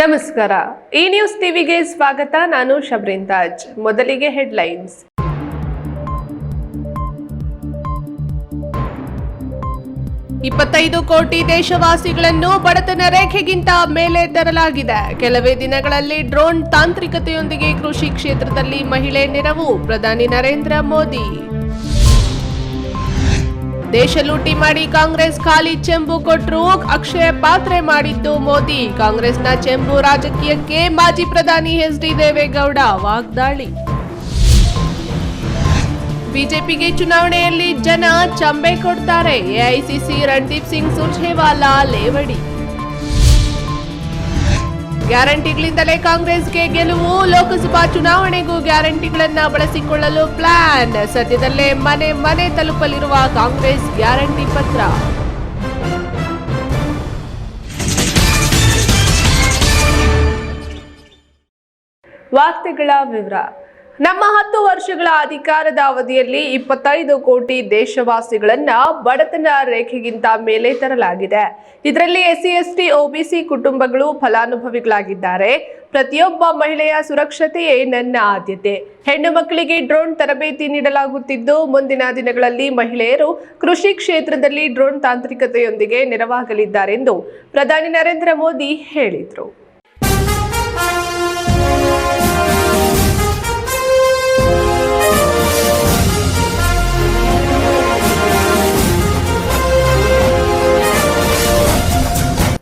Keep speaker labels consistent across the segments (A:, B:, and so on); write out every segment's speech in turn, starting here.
A: ನಮಸ್ಕಾರ. ಈ ನ್ಯೂಸ್ ಟಿವಿಗೆ ಸ್ವಾಗತ. ನಾನು ಶಬ್ರಿನ್ ತಾಜ್. ಮೊದಲಿಗೆ ಹೆಡ್ಲೈನ್ಸ್. $25 ಕೋಟಿ ದೇಶವಾಸಿಗಳನ್ನು ಬಡತನ ರೇಖೆಗಿಂತ ಮೇಲೆ ತರಲಾಗಿದೆ. ಕೆಲವೇ ದಿನಗಳಲ್ಲಿ ಡ್ರೋನ್ ತಾಂತ್ರಿಕತೆಯೊಂದಿಗೆ ಕೃಷಿ ಕ್ಷೇತ್ರದಲ್ಲಿ ಮಹಿಳೆ ನೆರವು. ಪ್ರಧಾನಿ ನರೇಂದ್ರ ಮೋದಿ. ದೇಶ ಲೂಟಿ ಮಾಡಿ ಕಾಂಗ್ರೆಸ್ ಖಾಲಿ ಚೆಂಬು ಕೊಟ್ಟರು. ಅಕ್ಷಯ ಪಾತ್ರೆ ಮಾಡಿದ್ದು ಮೋದಿ. ಕಾಂಗ್ರೆಸ್ನ ಚೆಂಬು ರಾಜಕೀಯಕ್ಕೆ ಮಾಜಿ ಪ್ರಧಾನಿ ಎಚ್.ಡಿ. ದೇವೇಗೌಡ ವಾಗ್ದಾಳಿ. ಬಿಜೆಪಿಗೆ ಚುನಾವಣೆಯಲ್ಲಿ ಜನ ಚಂಬೆ ಕೊಡ್ತಾರೆ. ಎಐಸಿಸಿ ರಣದೀಪ್ ಸಿಂಗ್ ಸುರ್ಜೇವಾಲಾ ಲೇವಡಿ. ಗ್ಯಾರಂಟಿಗಳಿಂದಲೇ ಕಾಂಗ್ರೆಸ್ಗೆ ಗೆಲುವು. ಲೋಕಸಭಾ ಚುನಾವಣೆಗೂ ಗ್ಯಾರಂಟಿಗಳನ್ನ ಬಳಸಿಕೊಳ್ಳಲು ಪ್ಲಾನ್. ಸದ್ಯದಲ್ಲೇ ಮನೆ ಮನೆ ತಲುಪಲಿರುವ ಕಾಂಗ್ರೆಸ್ ಗ್ಯಾರಂಟಿ ಪತ್ರ. ವಾರ್ತೆಗಳ ವಿವರ. ನಮ್ಮ 10 ವರ್ಷಗಳ ಅಧಿಕಾರದ ಅವಧಿಯಲ್ಲಿ 25 ಕೋಟಿ ದೇಶವಾಸಿಗಳನ್ನ ಬಡತನ ರೇಖೆಗಿಂತ ಮೇಲೆ ತರಲಾಗಿದೆ. ಇದರಲ್ಲಿ ಎಸ್ಸಿ ಎಸ್ಟಿ ಒಬಿಸಿ ಕುಟುಂಬಗಳು ಫಲಾನುಭವಿಗಳಾಗಿದ್ದಾರೆ. ಪ್ರತಿಯೊಬ್ಬ ಮಹಿಳೆಯ ಸುರಕ್ಷತೆಯೇ ನನ್ನ ಆದ್ಯತೆ. ಹೆಣ್ಣು ಮಕ್ಕಳಿಗೆ ಡ್ರೋನ್ ತರಬೇತಿ ನೀಡಲಾಗುತ್ತಿದ್ದು, ಮುಂದಿನ ದಿನಗಳಲ್ಲಿ ಮಹಿಳೆಯರು ಕೃಷಿ ಕ್ಷೇತ್ರದಲ್ಲಿ ಡ್ರೋನ್ ತಾಂತ್ರಿಕತೆಯೊಂದಿಗೆ ನೆರವಾಗಲಿದ್ದಾರೆಂದು ಪ್ರಧಾನಿ ನರೇಂದ್ರ ಮೋದಿ ಹೇಳಿದರು.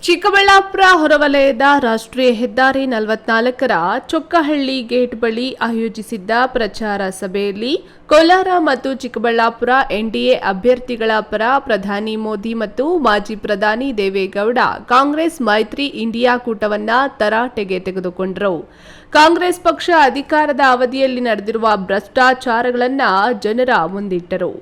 A: ಚಿಕ್ಕಬಳ್ಳಾಪುರ ಹೊರವಲಯದ ರಾಷ್ಟ್ರೀಯ ಹೆದ್ದಾರಿ 44ರ ಚೊಕ್ಕಹಳ್ಳಿ ಗೇಟ್ ಬಳಿ ಆಯೋಜಿಸಿದ್ದ ಪ್ರಚಾರ ಸಭೆಯಲ್ಲಿ ಕೋಲಾರ ಮತ್ತು ಚಿಕ್ಕಬಳ್ಳಾಪುರ ಎನ್ಡಿಎ ಅಭ್ಯರ್ಥಿಗಳ ಪರ ಪ್ರಧಾನಿ ಮೋದಿ ಮತ್ತು ಮಾಜಿ ಪ್ರಧಾನಿ ದೇವೇಗೌಡ ಕಾಂಗ್ರೆಸ್ ಮೈತ್ರಿ ಇಂಡಿಯಾ ಕೂಟವನ್ನ ತರಾಟೆಗೆ ತೆಗೆದುಕೊಂಡರು. ಕಾಂಗ್ರೆಸ್ ಪಕ್ಷ ಅಧಿಕಾರದ ಅವಧಿಯಲ್ಲಿ ನಡೆದಿರುವ ಭ್ರಷ್ಟಾಚಾರಗಳನ್ನ ಜನರ ಮುಂದಿಟ್ಟರು.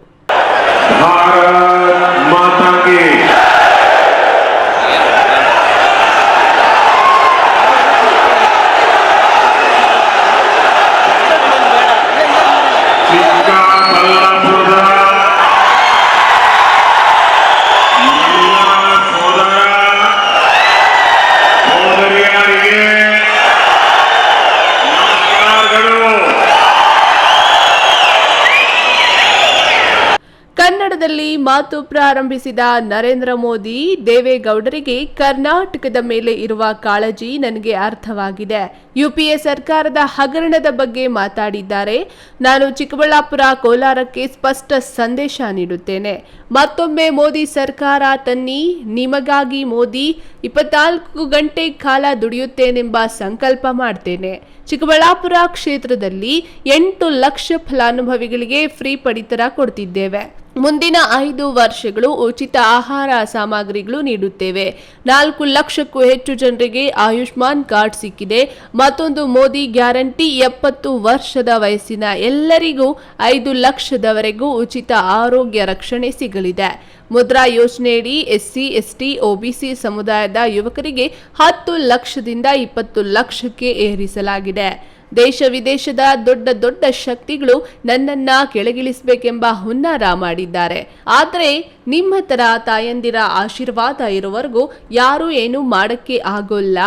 A: ಕನ್ನಡದಲ್ಲಿ ಮಾತು ಪ್ರಾರಂಭಿಸಿದ ನರೇಂದ್ರ ಮೋದಿ, ದೇವೇಗೌಡರಿಗೆ ಕರ್ನಾಟಕದ ಮೇಲೆ ಇರುವ ಕಾಳಜಿ ನನಗೆ ಅರ್ಥವಾಗಿದೆ. ಯುಪಿಎ ಸರ್ಕಾರದ ಹಗರಣದ ಬಗ್ಗೆ ಮಾತಾಡಿದ್ದಾರೆ. ನಾನು ಚಿಕ್ಕಬಳ್ಳಾಪುರ, ಕೋಲಾರಕ್ಕೆ ಸ್ಪಷ್ಟ ಸಂದೇಶ ನೀಡುತ್ತೇನೆ. ಮತ್ತೊಮ್ಮೆ ಮೋದಿ ಸರ್ಕಾರ ತನ್ನಿ. ನಿಮಗಾಗಿ ಮೋದಿ 24 ಗಂಟೆ ಕಾಲ ದುಡಿಯುತ್ತೇನೆಂಬ ಸಂಕಲ್ಪ ಮಾಡ್ತೇನೆ. ಚಿಕ್ಕಬಳ್ಳಾಪುರ ಕ್ಷೇತ್ರದಲ್ಲಿ 8 ಲಕ್ಷ ಫಲಾನುಭವಿಗಳಿಗೆ ಫ್ರೀ ಪಡಿತರ ಕೊಡ್ತಿದ್ದೇವೆ. ಮುಂದಿನ 5 ವರ್ಷಗಳು ಉಚಿತ ಆಹಾರ ಸಾಮಗ್ರಿಗಳು ನೀಡುತ್ತೇವೆ. 4 ಲಕ್ಷಕ್ಕೂ ಹೆಚ್ಚು ಜನರಿಗೆ ಆಯುಷ್ಮಾನ್ ಕಾರ್ಡ್ ಸಿಕ್ಕಿದೆ. ಮತ್ತೊಂದು ಮೋದಿ ಗ್ಯಾರಂಟಿ, 70 ವರ್ಷದ ವಯಸ್ಸಿನ ಎಲ್ಲರಿಗೂ 5 ಲಕ್ಷದವರೆಗೂ ಉಚಿತ ಆರೋಗ್ಯ ರಕ್ಷಣೆ ಸಿಗಲಿದೆ. ಮುದ್ರಾ ಯೋಜನೆಯಡಿ ಎಸ್ಸಿ ಎಸ್ಟಿ ಒಬಿಸಿ ಸಮುದಾಯದ ಯುವಕರಿಗೆ 10 ಲಕ್ಷದಿಂದ 20 ಲಕ್ಷಕ್ಕೆ ಏರಿಸಲಾಗಿದೆ. ದೇಶ ವಿದೇಶದ ದೊಡ್ಡ ಶಕ್ತಿಗಳು ನನ್ನನ್ನ ಕೆಳಗಿಳಿಸಬೇಕೆಂಬ ಹುನ್ನಾರ ಮಾಡಿದ್ದಾರೆ. ಆದರೆ ನಿಮ್ಮ ತರ ತಾಯಂದಿರ ಆಶೀರ್ವಾದ ಇರುವವರೆಗೂ ಯಾರು ಏನು ಮಾಡಕ್ಕೆ ಆಗೋಲ್ಲ.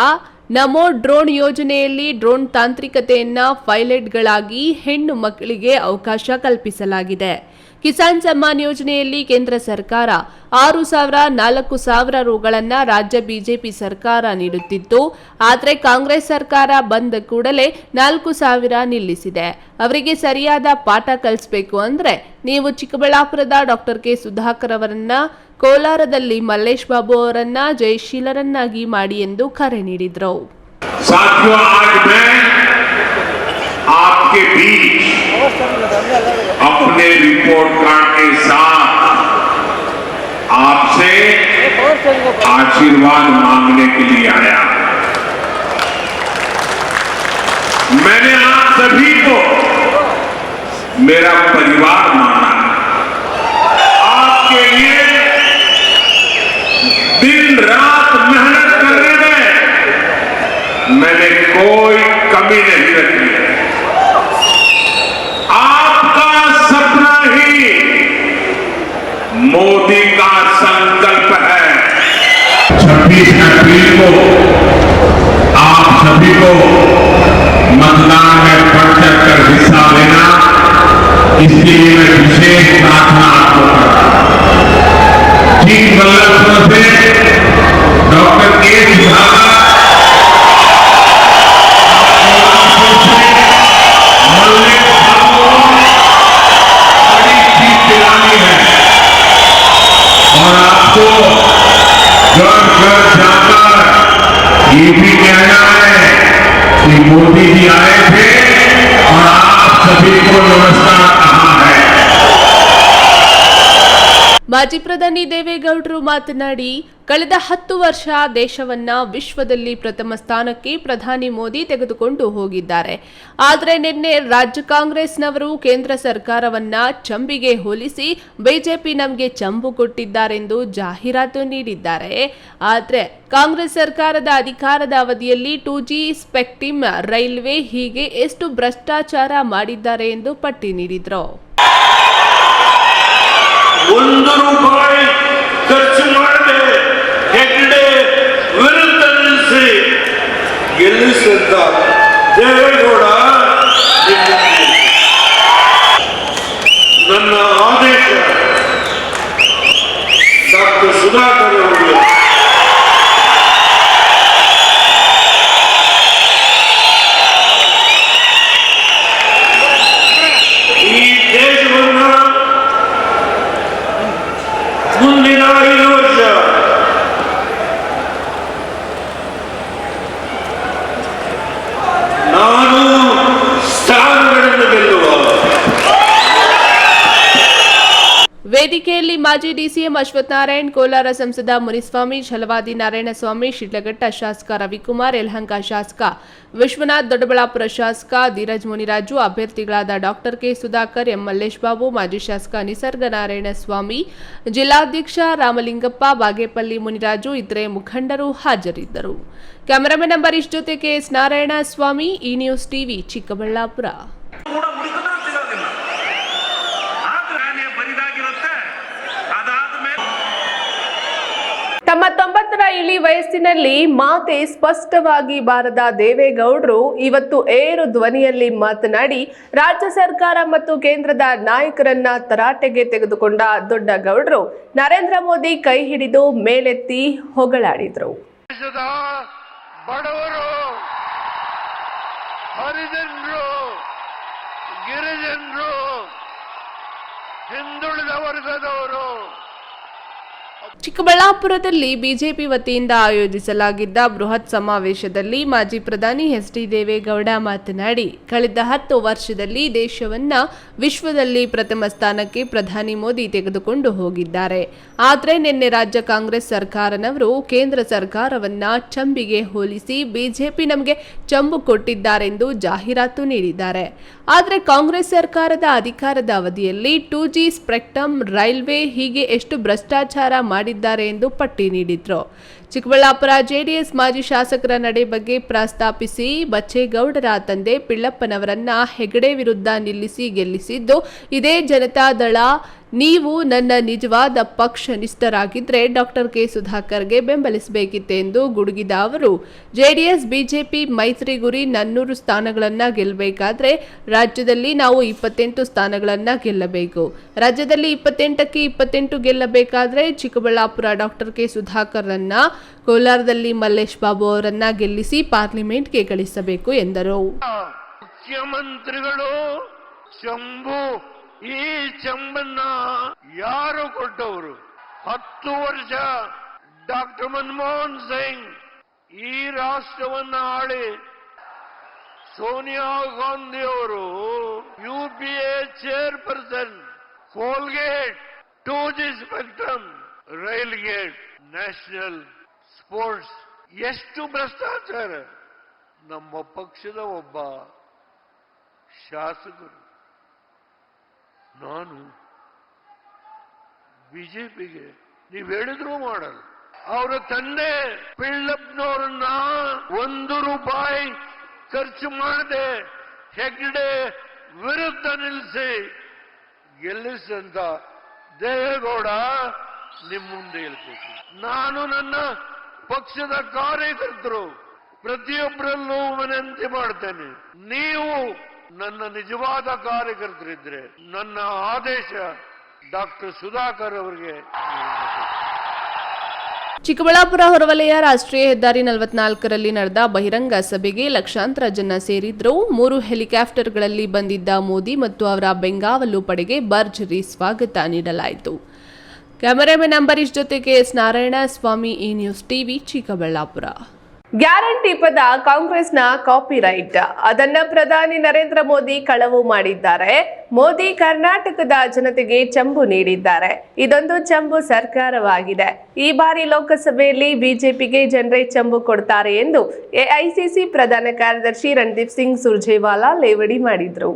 A: ನಮೋ ಡ್ರೋನ್ ಯೋಜನೆಯಲ್ಲಿ ಡ್ರೋನ್ ತಾಂತ್ರಿಕತೆಯನ್ನ ಪೈಲಟ್ಗಳಾಗಿ ಹೆಣ್ಣು ಮಕ್ಕಳಿಗೆ ಅವಕಾಶ ಕಲ್ಪಿಸಲಾಗಿದೆ. ಕಿಸಾನ್ ಸಮ್ಮಾನ್ ಯೋಜನೆಯಲ್ಲಿ ಕೇಂದ್ರ ಸರ್ಕಾರ 6,000, 4,000 ರೂಗಳನ್ನು ರಾಜ್ಯ ಬಿಜೆಪಿ ಸರ್ಕಾರ ನೀಡುತ್ತಿತ್ತು. ಆದರೆ ಕಾಂಗ್ರೆಸ್ ಸರ್ಕಾರ ಬಂದ ಕೂಡಲೇ 4,000 ನಿಲ್ಲಿಸಿದೆ. ಅವರಿಗೆ ಸರಿಯಾದ ಪಾಠ ಕಲಿಸಬೇಕು ಅಂದ್ರೆ ನೀವು ಚಿಕ್ಕಬಳ್ಳಾಪುರದ ಡಾಕ್ಟರ್ ಕೆ ಸುಧಾಕರ್ ಅವರನ್ನ, ಕೋಲಾರದಲ್ಲಿ ಮಲ್ಲೇಶ್ ಬಾಬು ಅವರನ್ನ ಜಯಶೀಲರನ್ನಾಗಿ ಮಾಡಿ ಎಂದು ಕರೆ ನೀಡಿದ್ರು.
B: अपने रिपोर्ट कार्ड के साथ आपसे आशीर्वाद मांगने के लिए आया। मैंने आप सभी को मेरा परिवार माना। आपके लिए दिन रात मेहनत करने में मैंने कोई कमी नहीं रखी। मोदी का संकल्प है 26 अप्रैल को आप सभी को मतदान में बढ़ चढ़कर हिस्सा लेना, इसके लिए मैं विशेष प्रार्थना आपको करता हूं। ठीक बल्लभपुर से डॉक्टर के सुधाकर, मल्लिक बाबू बड़ी जीत दिलानी है और आपको घर घर जाकर ये भी कहना है कि मोदी जी आए थे और आप सभी को नमस्कार कहा है।
A: ಮಾಜಿ ಪ್ರಧಾನಿ ದೇವೇಗೌಡರು ಮಾತನಾಡಿ, ಕಳೆದ 10 ವರ್ಷ ದೇಶವನ್ನ ವಿಶ್ವದಲ್ಲಿ ಪ್ರಥಮ ಸ್ಥಾನಕ್ಕೆ ಪ್ರಧಾನಿ ಮೋದಿ ತೆಗೆದುಕೊಂಡು ಹೋಗಿದ್ದಾರೆ. ಆದರೆ ನಿನ್ನೆ ರಾಜ್ಯ ಕಾಂಗ್ರೆಸ್ನವರು ಕೇಂದ್ರ ಸರ್ಕಾರವನ್ನ ಚಂಬಿಗೆ ಹೋಲಿಸಿ ಬಿಜೆಪಿ ನಮಗೆ ಚಂಬು ಕೊಟ್ಟಿದ್ದಾರೆಂದು ಜಾಹೀರಾತು ನೀಡಿದ್ದಾರೆ. ಆದರೆ ಕಾಂಗ್ರೆಸ್ ಸರ್ಕಾರದ ಅಧಿಕಾರದ ಅವಧಿಯಲ್ಲಿ 2G ಸ್ಪೆಕ್ಟ್ರಮ್, ರೈಲ್ವೆ ಹೀಗೆ ಎಷ್ಟು ಭ್ರಷ್ಟಾಚಾರ ಮಾಡಿದ್ದಾರೆ ಎಂದು ಪಟ್ಟಿ ನೀಡಿದರು.
C: ₹1 ಖರ್ಚು ಮಾಡದೆ ಹೆಗ್ಡೆ ವಿರುದ್ಧ ನಿಲ್ಲಿಸಿ ಗೆಲ್ಲಿಸಿದ್ದ ದೇವೇಗೌಡ ನನ್ನ ಆದೇಶ ಡಾಕ್ಟರ್ ಸುಧಾಕರ್ ಅವರಿಗೆ ಈ ದೇಶವನ್ನು ಮುಂದಿನ 5 ವರ್ಷ ನಾನು ಸ್ಥಾನಗಳನ್ನು ಗೆಲ್ಲುವ.
A: ವೇದಿಕೆಯಲ್ಲಿ ಮಾಜಿ ಡಿಸಿಎಂ ಅಶ್ವಥ್ ನಾರಾಯಣ್, ಕೋಲಾರ ಸಂಸದ ಮುನಿಸ್ವಾಮಿ, ಛಲವಾದಿ ನಾರಾಯಣಸ್ವಾಮಿ, ಶಿಡ್ಲಘಟ್ಟ ಶಾಸಕ ರವಿಕುಮಾರ್, ಯಲಹಂಕ ಶಾಸಕ ವಿಶ್ವನಾಥ್, ದೊಡ್ಡಬಳ್ಳಾಪುರ ಶಾಸಕ ಧೀರಜ್ ಮುನಿರಾಜು, ಅಭ್ಯರ್ಥಿಗಳಾದ doctor K Sudhakar, M Mallesh Babu, ಮಾಜಿ ಶಾಸಕ ನಿಸರ್ಗ ನಾರಾಯಣಸ್ವಾಮಿ, ಜಿಲ್ಲಾಧ್ಯಕ್ಷ ರಾಮಲಿಂಗಪ್ಪ, ಬಾಗೇಪಲ್ಲಿ ಮುನಿರಾಜು ಇತರೆ ಮುಖಂಡರು ಹಾಜರಿದ್ದರು. ಕ್ಯಾಮರಾಮನ್ ಅಂಬರೀಶ್ ಜೊತೆ ಕೆಎಸ್ ನಾರಾಯಣಸ್ವಾಮಿ, ಈ ನ್ಯೂಸ್ ಟಿವಿ, ಚಿಕ್ಕಬಳ್ಳಾಪುರ. ತಮ್ಮ 90ರ ಇಳಿ ವಯಸ್ಸಿನಲ್ಲಿ ಮಾತೆ ಸ್ಪಷ್ಟವಾಗಿ ಬಾರದ ದೇವೇಗೌಡರು ಇವತ್ತು ಏರು ಧ್ವನಿಯಲ್ಲಿ ಮಾತನಾಡಿ ರಾಜ್ಯ ಸರ್ಕಾರ ಮತ್ತು ಕೇಂದ್ರದ ನಾಯಕರನ್ನ ತರಾಟೆಗೆ ತೆಗೆದುಕೊಂಡ ದೊಡ್ಡ ಗೌಡರು ನರೇಂದ್ರ ಮೋದಿ ಕೈ ಹಿಡಿದು ಮೇಲೆತ್ತಿ ಹೊಗಳಾಡಿದರು.
C: ದೇಶದ ಬಡವರು, ಹರಿಜನರು, ಗಿರಿಜನರು, ಹಿಂದುಳಿದ ವರ್ಗದವರು
A: ಚಿಕ್ಕಬಳ್ಳಾಪುರದಲ್ಲಿ ಬಿಜೆಪಿ ವತಿಯಿಂದ ಆಯೋಜಿಸಲಾಗಿದ್ದ ಬೃಹತ್ ಸಮಾವೇಶದಲ್ಲಿ ಮಾಜಿ ಪ್ರಧಾನಿ ಎಚ್.ಡಿ. ದೇವೇಗೌಡ ಮಾತನಾಡಿ, ಕಳೆದ 10 ವರ್ಷದಲ್ಲಿ ದೇಶವನ್ನ ವಿಶ್ವದಲ್ಲಿ ಪ್ರಥಮ ಸ್ಥಾನಕ್ಕೆ ಪ್ರಧಾನಿ ಮೋದಿ ತೆಗೆದುಕೊಂಡು ಹೋಗಿದ್ದಾರೆ. ಆದರೆ ನಿನ್ನೆ ರಾಜ್ಯ ಕಾಂಗ್ರೆಸ್ ಸರ್ಕಾರನವರು ಕೇಂದ್ರ ಸರ್ಕಾರವನ್ನ ಚಂಬಿಗೆ ಹೋಲಿಸಿ ಬಿಜೆಪಿ ನಮಗೆ ಚಂಬು ಕೊಟ್ಟಿದ್ದಾರೆಂದು ಜಾಹೀರಾತು ನೀಡಿದ್ದಾರೆ. ಆದರೆ ಕಾಂಗ್ರೆಸ್ ಸರ್ಕಾರದ ಅಧಿಕಾರದ ಅವಧಿಯಲ್ಲಿ 2G ಸ್ಪೆಕ್ಟ್ರಮ್, ರೈಲ್ವೆ ಹೀಗೆ ಎಷ್ಟು ಭ್ರಷ್ಟಾಚಾರ ಮಾಡಿದ್ದಾರೆ ಎಂದು ಪಟ್ಟಿ ನೀಡಿದ್ರು. ಚಿಕ್ಕಬಳ್ಳಾಪುರ ಜೆಡಿಎಸ್ ಮಾಜಿ ಶಾಸಕರ ನಡೆ ಬಗ್ಗೆ ಪ್ರಸ್ತಾಪಿಸಿ ಬಚ್ಚೇಗೌಡರ ತಂದೆ ಪಿಳ್ಳಪ್ಪನವರನ್ನ ಹೆಗಡೆ ವಿರುದ್ಧ ನಿಲ್ಲಿಸಿ ಗೆಲ್ಲಿಸಿದ್ದು ಇದೇ ಜನತಾದಳ. ನೀವು ನನ್ನ ನಿಜವಾದ ಪಕ್ಷ ನಿಷ್ಠರಾಗಿದ್ರೆ ಡಾಕ್ಟರ್ ಕೆ ಸುಧಾಕರ್ಗೆ ಬೆಂಬಲಿಸಬೇಕಿತ್ತೆ ಎಂದು ಗುಡುಗಿದ ಅವರು, ಜೆಡಿಎಸ್ ಬಿಜೆಪಿ ಮೈತ್ರಿ ಗುರಿ 400 ಸ್ಥಾನಗಳನ್ನ ಗೆಲ್ಲಬೇಕಾದ್ರೆ ರಾಜ್ಯದಲ್ಲಿ ನಾವು 28 ಸ್ಥಾನಗಳನ್ನ ಗೆಲ್ಲಬೇಕು. ರಾಜ್ಯದಲ್ಲಿ 28ಕ್ಕೆ 28 ಗೆಲ್ಲಬೇಕಾದ್ರೆ ಚಿಕ್ಕಬಳ್ಳಾಪುರ ಡಾಕ್ಟರ್ ಕೆ ಸುಧಾಕರ್ರನ್ನ, ಕೋಲಾರದಲ್ಲಿ ಮಲ್ಲೇಶ್ ಬಾಬು ಅವರನ್ನ ಗೆಲ್ಲಿಸಿ ಪಾರ್ಲಿಮೆಂಟ್ಗೆ ಕಳಿಸಬೇಕು ಎಂದರು.
C: ಮುಖ್ಯಮಂತ್ರಿಗಳು ಚಂಬು, ಈ ಚಂಬನ್ನ ಯಾರು ಕೊಟ್ಟವರು? 10 ವರ್ಷ ಡಾಕ್ಟರ್ ಮನಮೋಹನ್ ಸಿಂಗ್ ಈ ರಾಷ್ಟ್ರವನ್ನ ಆಳಿ ಸೋನಿಯಾ ಗಾಂಧಿ ಅವರು UPA chairperson, Colgate, 2G spectrum, rail gate, national sports, ಎಷ್ಟು ಭ್ರಷ್ಟಾಚಾರ. ನಮ್ಮ ಪಕ್ಷದ ಒಬ್ಬ ಶಾಸಕರು ನಾನು ಬಿಜೆಪಿಗೆ ನೀವು ಹೇಳಿದ್ರು ಮಾಡಲ್ಲ. ಅವರ ತಂದೆ ಪಿಳ್ಳಪ್ಪನವರನ್ನ ₹1 ಖರ್ಚು ಮಾಡದೆ ಹೆಗ್ಡೆ ವಿರುದ್ಧ ನಿಲ್ಲಿಸಿ ಗೆಲ್ಲಿಸಿದಂತ ದೇವೇಗೌಡ ನಿಮ್ಮ ಮುಂದೆ ಹೇಳ್ಬೇಕು. ನಾನು ನನ್ನ ಪಕ್ಷದ ಕಾರ್ಯಕರ್ತರು ಪ್ರತಿಯೊಬ್ಬರಲ್ಲೂ ವಿನಂತಿ ಮಾಡ್ತೇನೆ, ನೀವು ನನ್ನ ನಿಜವಾದ ಕಾರ್ಯಕರ್ತರಿದ್ರೆ ನನ್ನ ಆದೇಶ ಡಾಕ್ಟರ್ ಸುಧಾಕರ್ ಅವರಿಗೆ.
A: ಚಿಕ್ಕಬಳ್ಳಾಪುರ ಹೊರವಲಯ ರಾಷ್ಟ್ರೀಯ ಹೆದ್ದಾರಿ 44ರಲ್ಲಿ ನಡೆದ ಬಹಿರಂಗ ಸಭೆಗೆ ಲಕ್ಷಾಂತರ ಜನ ಸೇರಿದ್ರು. 3 ಹೆಲಿಕಾಪ್ಟರ್ಗಳಲ್ಲಿ ಬಂದಿದ್ದ ಮೋದಿ ಮತ್ತು ಅವರ ಬೆಂಗಾವಲು ಪಡೆಗೆ ಭರ್ಜರಿ ಸ್ವಾಗತ ನೀಡಲಾಯಿತು. ಕ್ಯಾಮರಾಮನ್ ಅಂಬರೀಶ್ ಜೊತೆಗೆ ಎಸ್ ನಾರಾಯಣ ಸ್ವಾಮಿ, ಈ ನ್ಯೂಸ್ ಟಿವಿ, ಚಿಕ್ಕಬಳ್ಳಾಪುರ. ಗ್ಯಾರಂಟಿ ಪದ ಕಾಂಗ್ರೆಸ್ನ ಕಾಪಿರೈಟ್, ಅದನ್ನ ಪ್ರಧಾನಿ ನರೇಂದ್ರ ಮೋದಿ ಕಳವು ಮಾಡಿದ್ದಾರೆ. ಮೋದಿ ಕರ್ನಾಟಕದ ಜನತೆಗೆ ಚಂಬು ನೀಡಿದ್ದಾರೆ. ಇದೊಂದು ಚಂಬು ಸರ್ಕಾರವಾಗಿದೆ. ಈ ಬಾರಿ ಲೋಕಸಭೆಯಲ್ಲಿ ಬಿಜೆಪಿಗೆ ಜನರೇ ಚಂಬು ಕೊಡ್ತಾರೆ ಎಂದು ಎಐಸಿಸಿ ಪ್ರಧಾನ ಕಾರ್ಯದರ್ಶಿ ರಣದೀಪ್ ಸಿಂಗ್ ಸುರ್ಜೇವಾಲಾ ಲೇವಡಿ ಮಾಡಿದ್ರು.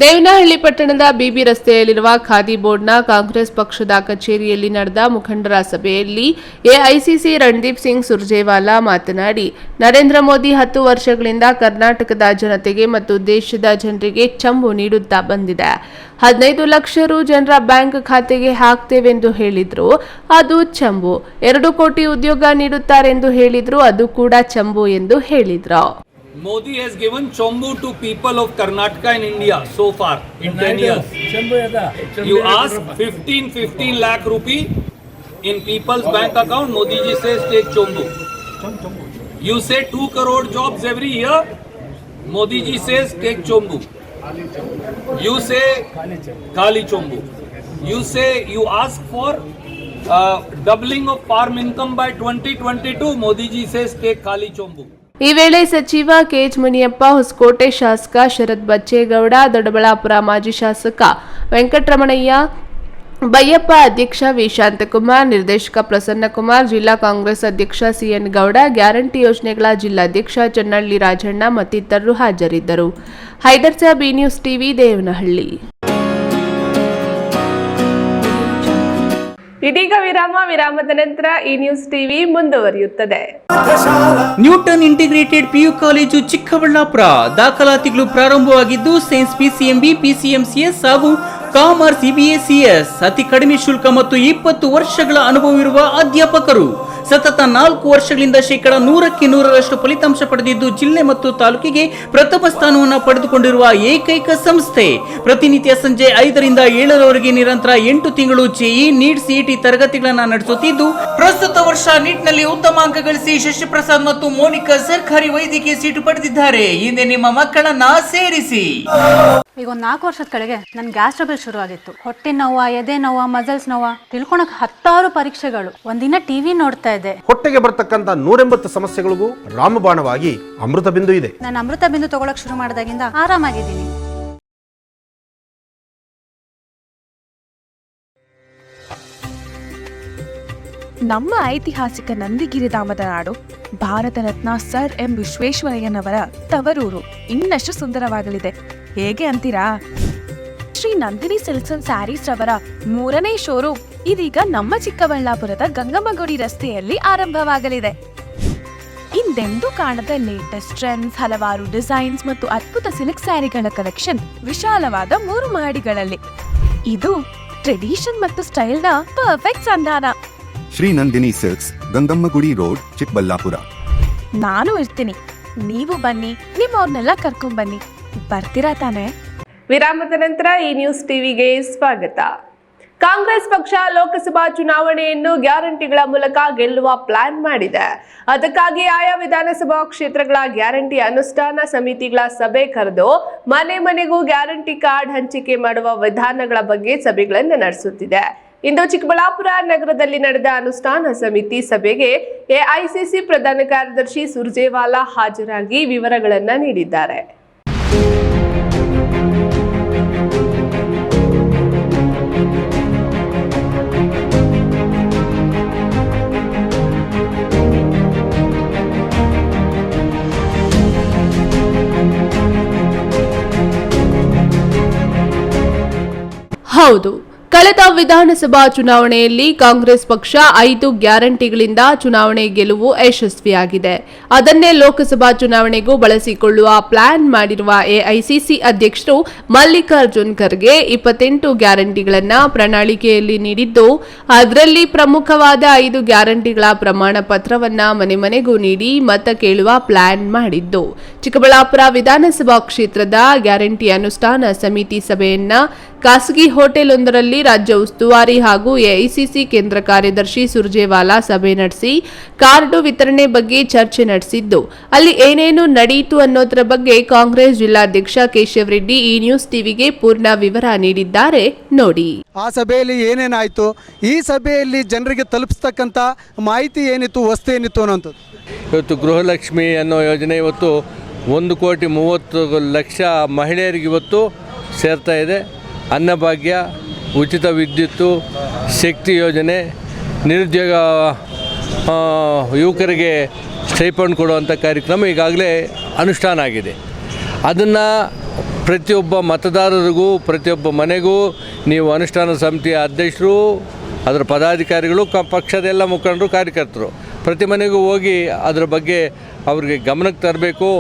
A: ದೇವನಹಳ್ಳಿ ಪಟ್ಟಣದ ಬಿಬಿ ರಸ್ತೆಯಲ್ಲಿರುವ ಖಾದಿ ಬೋರ್ಡ್ನ ಕಾಂಗ್ರೆಸ್ ಪಕ್ಷದ ಕಚೇರಿಯಲ್ಲಿ ನಡೆದ ಮುಖಂಡರ ಸಭೆಯಲ್ಲಿ ಎಐಸಿಸಿ ರಣದೀಪ್ ಸಿಂಗ್ ಸುರ್ಜೇವಾಲಾ ಮಾತನಾಡಿ, ನರೇಂದ್ರ ಮೋದಿ 10 ವರ್ಷಗಳಿಂದ ಕರ್ನಾಟಕದ ಜನತೆಗೆ ಮತ್ತು ದೇಶದ ಜನರಿಗೆ ಚಂಬು ನೀಡುತ್ತಾ ಬಂದಿದೆ. 15 ಲಕ್ಷ ರು ಜನರ ಬ್ಯಾಂಕ್ ಖಾತೆಗೆ ಹಾಕ್ತೇವೆಂದು ಹೇಳಿದ್ರು, ಅದು ಚಂಬು. 2 ಕೋಟಿ ಉದ್ಯೋಗ ನೀಡುತ್ತಾರೆಂದು ಹೇಳಿದ್ರು, ಅದು ಕೂಡ ಚಂಬು ಎಂದು ಹೇಳಿದ್ರು.
D: Modi has given Chambu to people of Karnataka in India so far in 10 years. You ask 15 lakh rupee in people's bank account, Modi ji says take Chambu. You say 2 crore jobs every year, Modi ji says take Chambu. You say Kali Chambu. You say you ask for doubling of farm income by 2022, Modi ji says take Kali Chambu.
A: ಈ ವೇಳೆ ಸಚಿವ K H Muniyappa, Hosakote ಶಾಸಕ ಶರತ್ ಬಚ್ಚೇಗೌಡ, ದೊಡ್ಡಬಳ್ಳಾಪುರ ಮಾಜಿ ಶಾಸಕ ವೆಂಕಟರಮಣಯ್ಯ, ಬೈಯಪ್ಪ ಅಧ್ಯಕ್ಷ V Shanthakumar, ನಿರ್ದೇಶಕ ಪ್ರಸನ್ನಕುಮಾರ್, ಜಿಲ್ಲಾ ಕಾಂಗ್ರೆಸ್ ಅಧ್ಯಕ್ಷ ಸಿಎನ್ ಗೌಡ, ಗ್ಯಾರಂಟಿ ಯೋಜನೆಗಳ ಜಿಲ್ಲಾಧ್ಯಕ್ಷ ಚನ್ನಳ್ಳಿ ರಾಜಣ್ಣ ಮತ್ತಿತರರು ಹಾಜರಿದ್ದರು. ಹೈದರ್ ಸಾಬ್, ಈ ನ್ಯೂಸ್ ಟಿವಿ, ದೇವನಹಳ್ಳಿ. ಇದೀಗ ವಿರಾಮದ ನಂತರ ಈ ನ್ಯೂಸ್ ಟಿವಿ ಮುಂದುವರಿಯುತ್ತದೆ.
E: Newton integrated PU college Chikkaballapur ದಾಖಲಾತಿಗಳು ಪ್ರಾರಂಭವಾಗಿದ್ದು ಸೈನ್ಸ್ ಪಿಸಿಎಂಬಿ, ಪಿಸಿಎಂಸಿಎಸ್ ಹಾಗೂ ಕಾಮರ್ಸ್ ಇಬಿಎಸಿಎಸ್ ಅತಿ ಕಡಿಮೆ ಶುಲ್ಕ ಮತ್ತು 20 ವರ್ಷಗಳ ಅನುಭವವಿರುವ ಅಧ್ಯಾಪಕರು. ಸತತ 4 ವರ್ಷಗಳಿಂದ 100% ಫಲಿತಾಂಶ ಪಡೆದಿದ್ದು ಜಿಲ್ಲೆ ಮತ್ತು ತಾಲೂಕಿಗೆ ಪ್ರಥಮ ಸ್ಥಾನವನ್ನು ಪಡೆದುಕೊಂಡಿರುವ ಏಕೈಕ ಸಂಸ್ಥೆ. ಪ್ರತಿನಿತ್ಯ ಸಂಜೆ 5 ರಿಂದ 7 ರವರೆಗೆ ನಿರಂತರ 8 ತಿಂಗಳು ಜೆಇ, ನೀಟ್, ಸಿಇಟಿ ತರಗತಿಗಳನ್ನು ನಡೆಸುತ್ತಿದ್ದು ಪ್ರಸ್ತುತ ವರ್ಷ ನೀಟ್ನಲ್ಲಿ ಉತ್ತಮ ಅಂಕ ಗಳಿಸಿ ಶಶಿಪ್ರಸಾದ್ ಮತ್ತು ಮೋನಿಕಾ ಸರ್ಕಾರಿ ವೈದ್ಯಕೀಯ ಸೀಟು ಪಡೆದಿದ್ದಾರೆ. ಹಿಂದೆ ನಿಮ್ಮ ಮಕ್ಕಳನ್ನ ಸೇರಿಸಿ.
F: ಈಗ ಒಂದು 4 ವರ್ಷದ ಕೆಳಗೆ ನನ್ನ ಗ್ಯಾಸ್ ಟ್ರಬಲ್ ಶುರು ಆಗಿತ್ತು. ಹೊಟ್ಟೆ ನೋವ, ಎದೆ ನೋವ, ಮಸಲ್ಸ್ ನೋವ, ತಿಳ್ಕೊಳಕ್ 10 ಪರೀಕ್ಷೆಗಳು. ಒಂದಿನ ಟಿವಿ ನೋಡ್ತಾ ಇದ್ದೆ.
G: ಹೊಟ್ಟೆಗೆ ಬರ್ತಕ್ಕಂತ 180 ಸಮಸ್ಯೆಗಳಿಗೂ ರಾಮಬಾಣವಾಗಿ ಅಮೃತ ಬಿಂದು ಇದೆ.
F: ನಾನು ಅಮೃತ ಬಿಂದು ತಗೊಳಕ್ ಶುರು ಮಾಡಿದಾಗಿಂದ ಆರಾಮಾಗಿದ್ದೀನಿ.
H: ನಮ್ಮ ಐತಿಹಾಸಿಕ ನಂದಿಗಿರಿಧಾಮದ ನಾಡು, ಭಾರತ ರತ್ನ ಸರ್ ಎಂ ವಿಶ್ವೇಶ್ವರಯ್ಯನವರ ತವರೂರು ಇನ್ನಷ್ಟು ಸುಂದರವಾಗಲಿದೆ. ಹೇಗೆ ಅಂತೀರಾ? ಶ್ರೀ ನಂದಿನಿ ಸಿಲ್ಕ್ಸ್ ಅಂಡ್ ಸ್ಯಾರೀಸ್ ರವರ 3ನೇ ಶೋರೂಮ್ ಇದೀಗ ನಮ್ಮ ಚಿಕ್ಕಬಳ್ಳಾಪುರದ ಗಂಗಮ್ಮಗುಡಿ ರಸ್ತೆಯಲ್ಲಿ ಆರಂಭವಾಗಲಿದೆ. ಹಿಂದೆಂದೂ ಕಾಣದ ಲೇಟೆಸ್ಟ್ ಟ್ರೆಂಡ್ಸ್, ಹಲವಾರು ಡಿಸೈನ್ಸ್ ಮತ್ತು ಅದ್ಭುತ ಸಿಲ್ಕ್ ಸ್ಯಾರಿಗಳ ಕಲೆಕ್ಷನ್ ವಿಶಾಲವಾದ 3 ಮಹಡಿಗಳಲ್ಲಿ. ಇದು ಟ್ರೆಡಿಷನ್ ಮತ್ತು ಸ್ಟೈಲ್ನ ಪರ್ಫೆಕ್ಟ್ ಸಂಧಾನ.
I: Shri Nandini silks, Gangammagudi road, Chikkaballapur.
H: ನಾನು ಇರ್ತೀನಿ, ನೀವು ಬನ್ನಿ, ನಿಮ್ಮವ್ರನ್ನೆಲ್ಲ ಕರ್ಕೊಂಡ್ ಬನ್ನಿ. ಬರ್ತೀರಾ ತಾನೆ?
A: ವಿರಾಮದ ನಂತರ ಈ ನ್ಯೂಸ್ ಟಿವಿಗೆ ಸ್ವಾಗತ. ಕಾಂಗ್ರೆಸ್ ಪಕ್ಷ ಲೋಕಸಭಾ ಚುನಾವಣೆಯನ್ನು ಗ್ಯಾರಂಟಿಗಳ ಮೂಲಕ ಗೆಲ್ಲುವ ಪ್ಲಾನ್ ಮಾಡಿದೆ. ಅದಕ್ಕಾಗಿ ಆಯಾ ವಿಧಾನಸಭಾ ಕ್ಷೇತ್ರಗಳ ಗ್ಯಾರಂಟಿ ಅನುಷ್ಠಾನ ಸಮಿತಿಗಳ ಸಭೆ ಕರೆದು ಮನೆ ಮನೆಗೂ ಗ್ಯಾರಂಟಿ ಕಾರ್ಡ್ ಹಂಚಿಕೆ ಮಾಡುವ ವಿಧಾನಗಳ ಬಗ್ಗೆ ಸಭೆಗಳನ್ನು ನಡೆಸುತ್ತಿದೆ. ಇಂದು ಚಿಕ್ಕಬಳ್ಳಾಪುರ ನಗರದಲ್ಲಿ ನಡೆದ ಅನುಷ್ಠಾನ ಸಮಿತಿ ಸಭೆಗೆ ಎಐಸಿಸಿ ಪ್ರಧಾನ ಕಾರ್ಯದರ್ಶಿ ಸುರ್ಜೇವಾಲಾ ಹಾಜರಾಗಿ ವಿವರಗಳನ್ನು ನೀಡಿದ್ದಾರೆ. ಹೌದು, ಕಳೆದ ವಿಧಾನಸಭಾ ಚುನಾವಣೆಯಲ್ಲಿ ಕಾಂಗ್ರೆಸ್ ಪಕ್ಷ 5 ಗ್ಯಾರಂಟಿಗಳಿಂದ ಚುನಾವಣೆ ಗೆಲುವು ಯಶಸ್ವಿಯಾಗಿದೆ. ಅದನ್ನೇ ಲೋಕಸಭಾ ಚುನಾವಣೆಗೂ ಬಳಸಿಕೊಳ್ಳುವ ಪ್ಲಾನ್ ಮಾಡಿರುವ ಎಐಸಿಸಿ ಅಧ್ಯಕ್ಷರು ಮಲ್ಲಿಕಾರ್ಜುನ್ ಖರ್ಗೆ 28 ಗ್ಯಾರಂಟಿಗಳನ್ನು ಪ್ರಣಾಳಿಕೆಯಲ್ಲಿ ನೀಡಿದ್ದು, ಅದರಲ್ಲಿ ಪ್ರಮುಖವಾದ 5 ಗ್ಯಾರಂಟಿಗಳ ಪ್ರಮಾಣ ಪತ್ರವನ್ನ ಮನೆ ಮನೆಗೂ ನೀಡಿ ಮತ ಕೇಳುವ ಪ್ಲಾನ್ ಮಾಡಿದ್ದು. ಚಿಕ್ಕಬಳ್ಳಾಪುರ ವಿಧಾನಸಭಾ ಕ್ಷೇತ್ರದ ಗ್ಯಾರಂಟಿ ಅನುಷ್ಠಾನ ಸಮಿತಿ ಸಭೆಯನ್ನ ಖಾಸಗಿ ಹೋಟೆಲ್ ಒಂದರಲ್ಲಿ ರಾಜ್ಯ ಉಸ್ತುವಾರಿ ಹಾಗೂ ಎಐಸಿಸಿ ಕೇಂದ್ರ ಕಾರ್ಯದರ್ಶಿ ಸುರ್ಜೇವಾಲಾ ಸಭೆ ನಡೆಸಿ ಕಾರ್ಡು ವಿತರಣೆ ಬಗ್ಗೆ ಚರ್ಚೆ ನಡೆಸಿದ್ದು, ಅಲ್ಲಿ ಏನೇನು ನಡೆಯಿತು ಅನ್ನೋದರ ಬಗ್ಗೆ ಕಾಂಗ್ರೆಸ್ ಜಿಲ್ಲಾಧ್ಯಕ್ಷ ಕೇಶವ್ ರೆಡ್ಡಿ ಈ ನ್ಯೂಸ್ ಟಿವಿಗೆ ಪೂರ್ಣ ವಿವರ ನೀಡಿದ್ದಾರೆ. ನೋಡಿ.
J: ಆ ಸಭೆಯಲ್ಲಿ ಏನೇನಾಯಿತು, ಈ ಸಭೆಯಲ್ಲಿ ಜನರಿಗೆ ತಲುಪಿಸ್ತಕ್ಕಂಥ ಮಾಹಿತಿ ಏನಿತ್ತು, ವಸ್ತು ಏನಿತ್ತು ಅನ್ನೋಂಥದ್ದು.
K: ಇವತ್ತು ಗೃಹಲಕ್ಷ್ಮಿ ಅನ್ನೋ ಯೋಜನೆ ಇವತ್ತು 1,30,00,000 ಮಹಿಳೆಯರಿಗೆ ಇವತ್ತು ಸೇರ್ತಾ ಇದೆ. ಅನ್ನಭಾಗ್ಯ, ಉಚಿತ ವಿದ್ಯುತ್ತು, ಶಕ್ತಿ ಯೋಜನೆ, ನಿರುದ್ಯೋಗ ಯುವಕರಿಗೆ ಸ್ಟೈಪಂಡ್ ಕೊಡುವಂಥ ಕಾರ್ಯಕ್ರಮ ಈಗಾಗಲೇ ಅನುಷ್ಠಾನ ಆಗಿದೆ. ಅದನ್ನು ಪ್ರತಿಯೊಬ್ಬ ಮತದಾರರಿಗೂ ಪ್ರತಿಯೊಬ್ಬ ಮನೆಗೂ ನೀವು ಅನುಷ್ಠಾನ ಸಮಿತಿಯ ಅಧ್ಯಕ್ಷರು, ಅದರ ಪದಾಧಿಕಾರಿಗಳು, ಪಕ್ಷದ ಎಲ್ಲ ಮುಖಂಡರು, ಕಾರ್ಯಕರ್ತರು ಪ್ರತಿ ಮನೆಗೂ ಹೋಗಿ ಅದರ ಬಗ್ಗೆ ಅವ್ರಿಗೆ ಗಮನಕ್ಕೆ ತರಬೇಕು.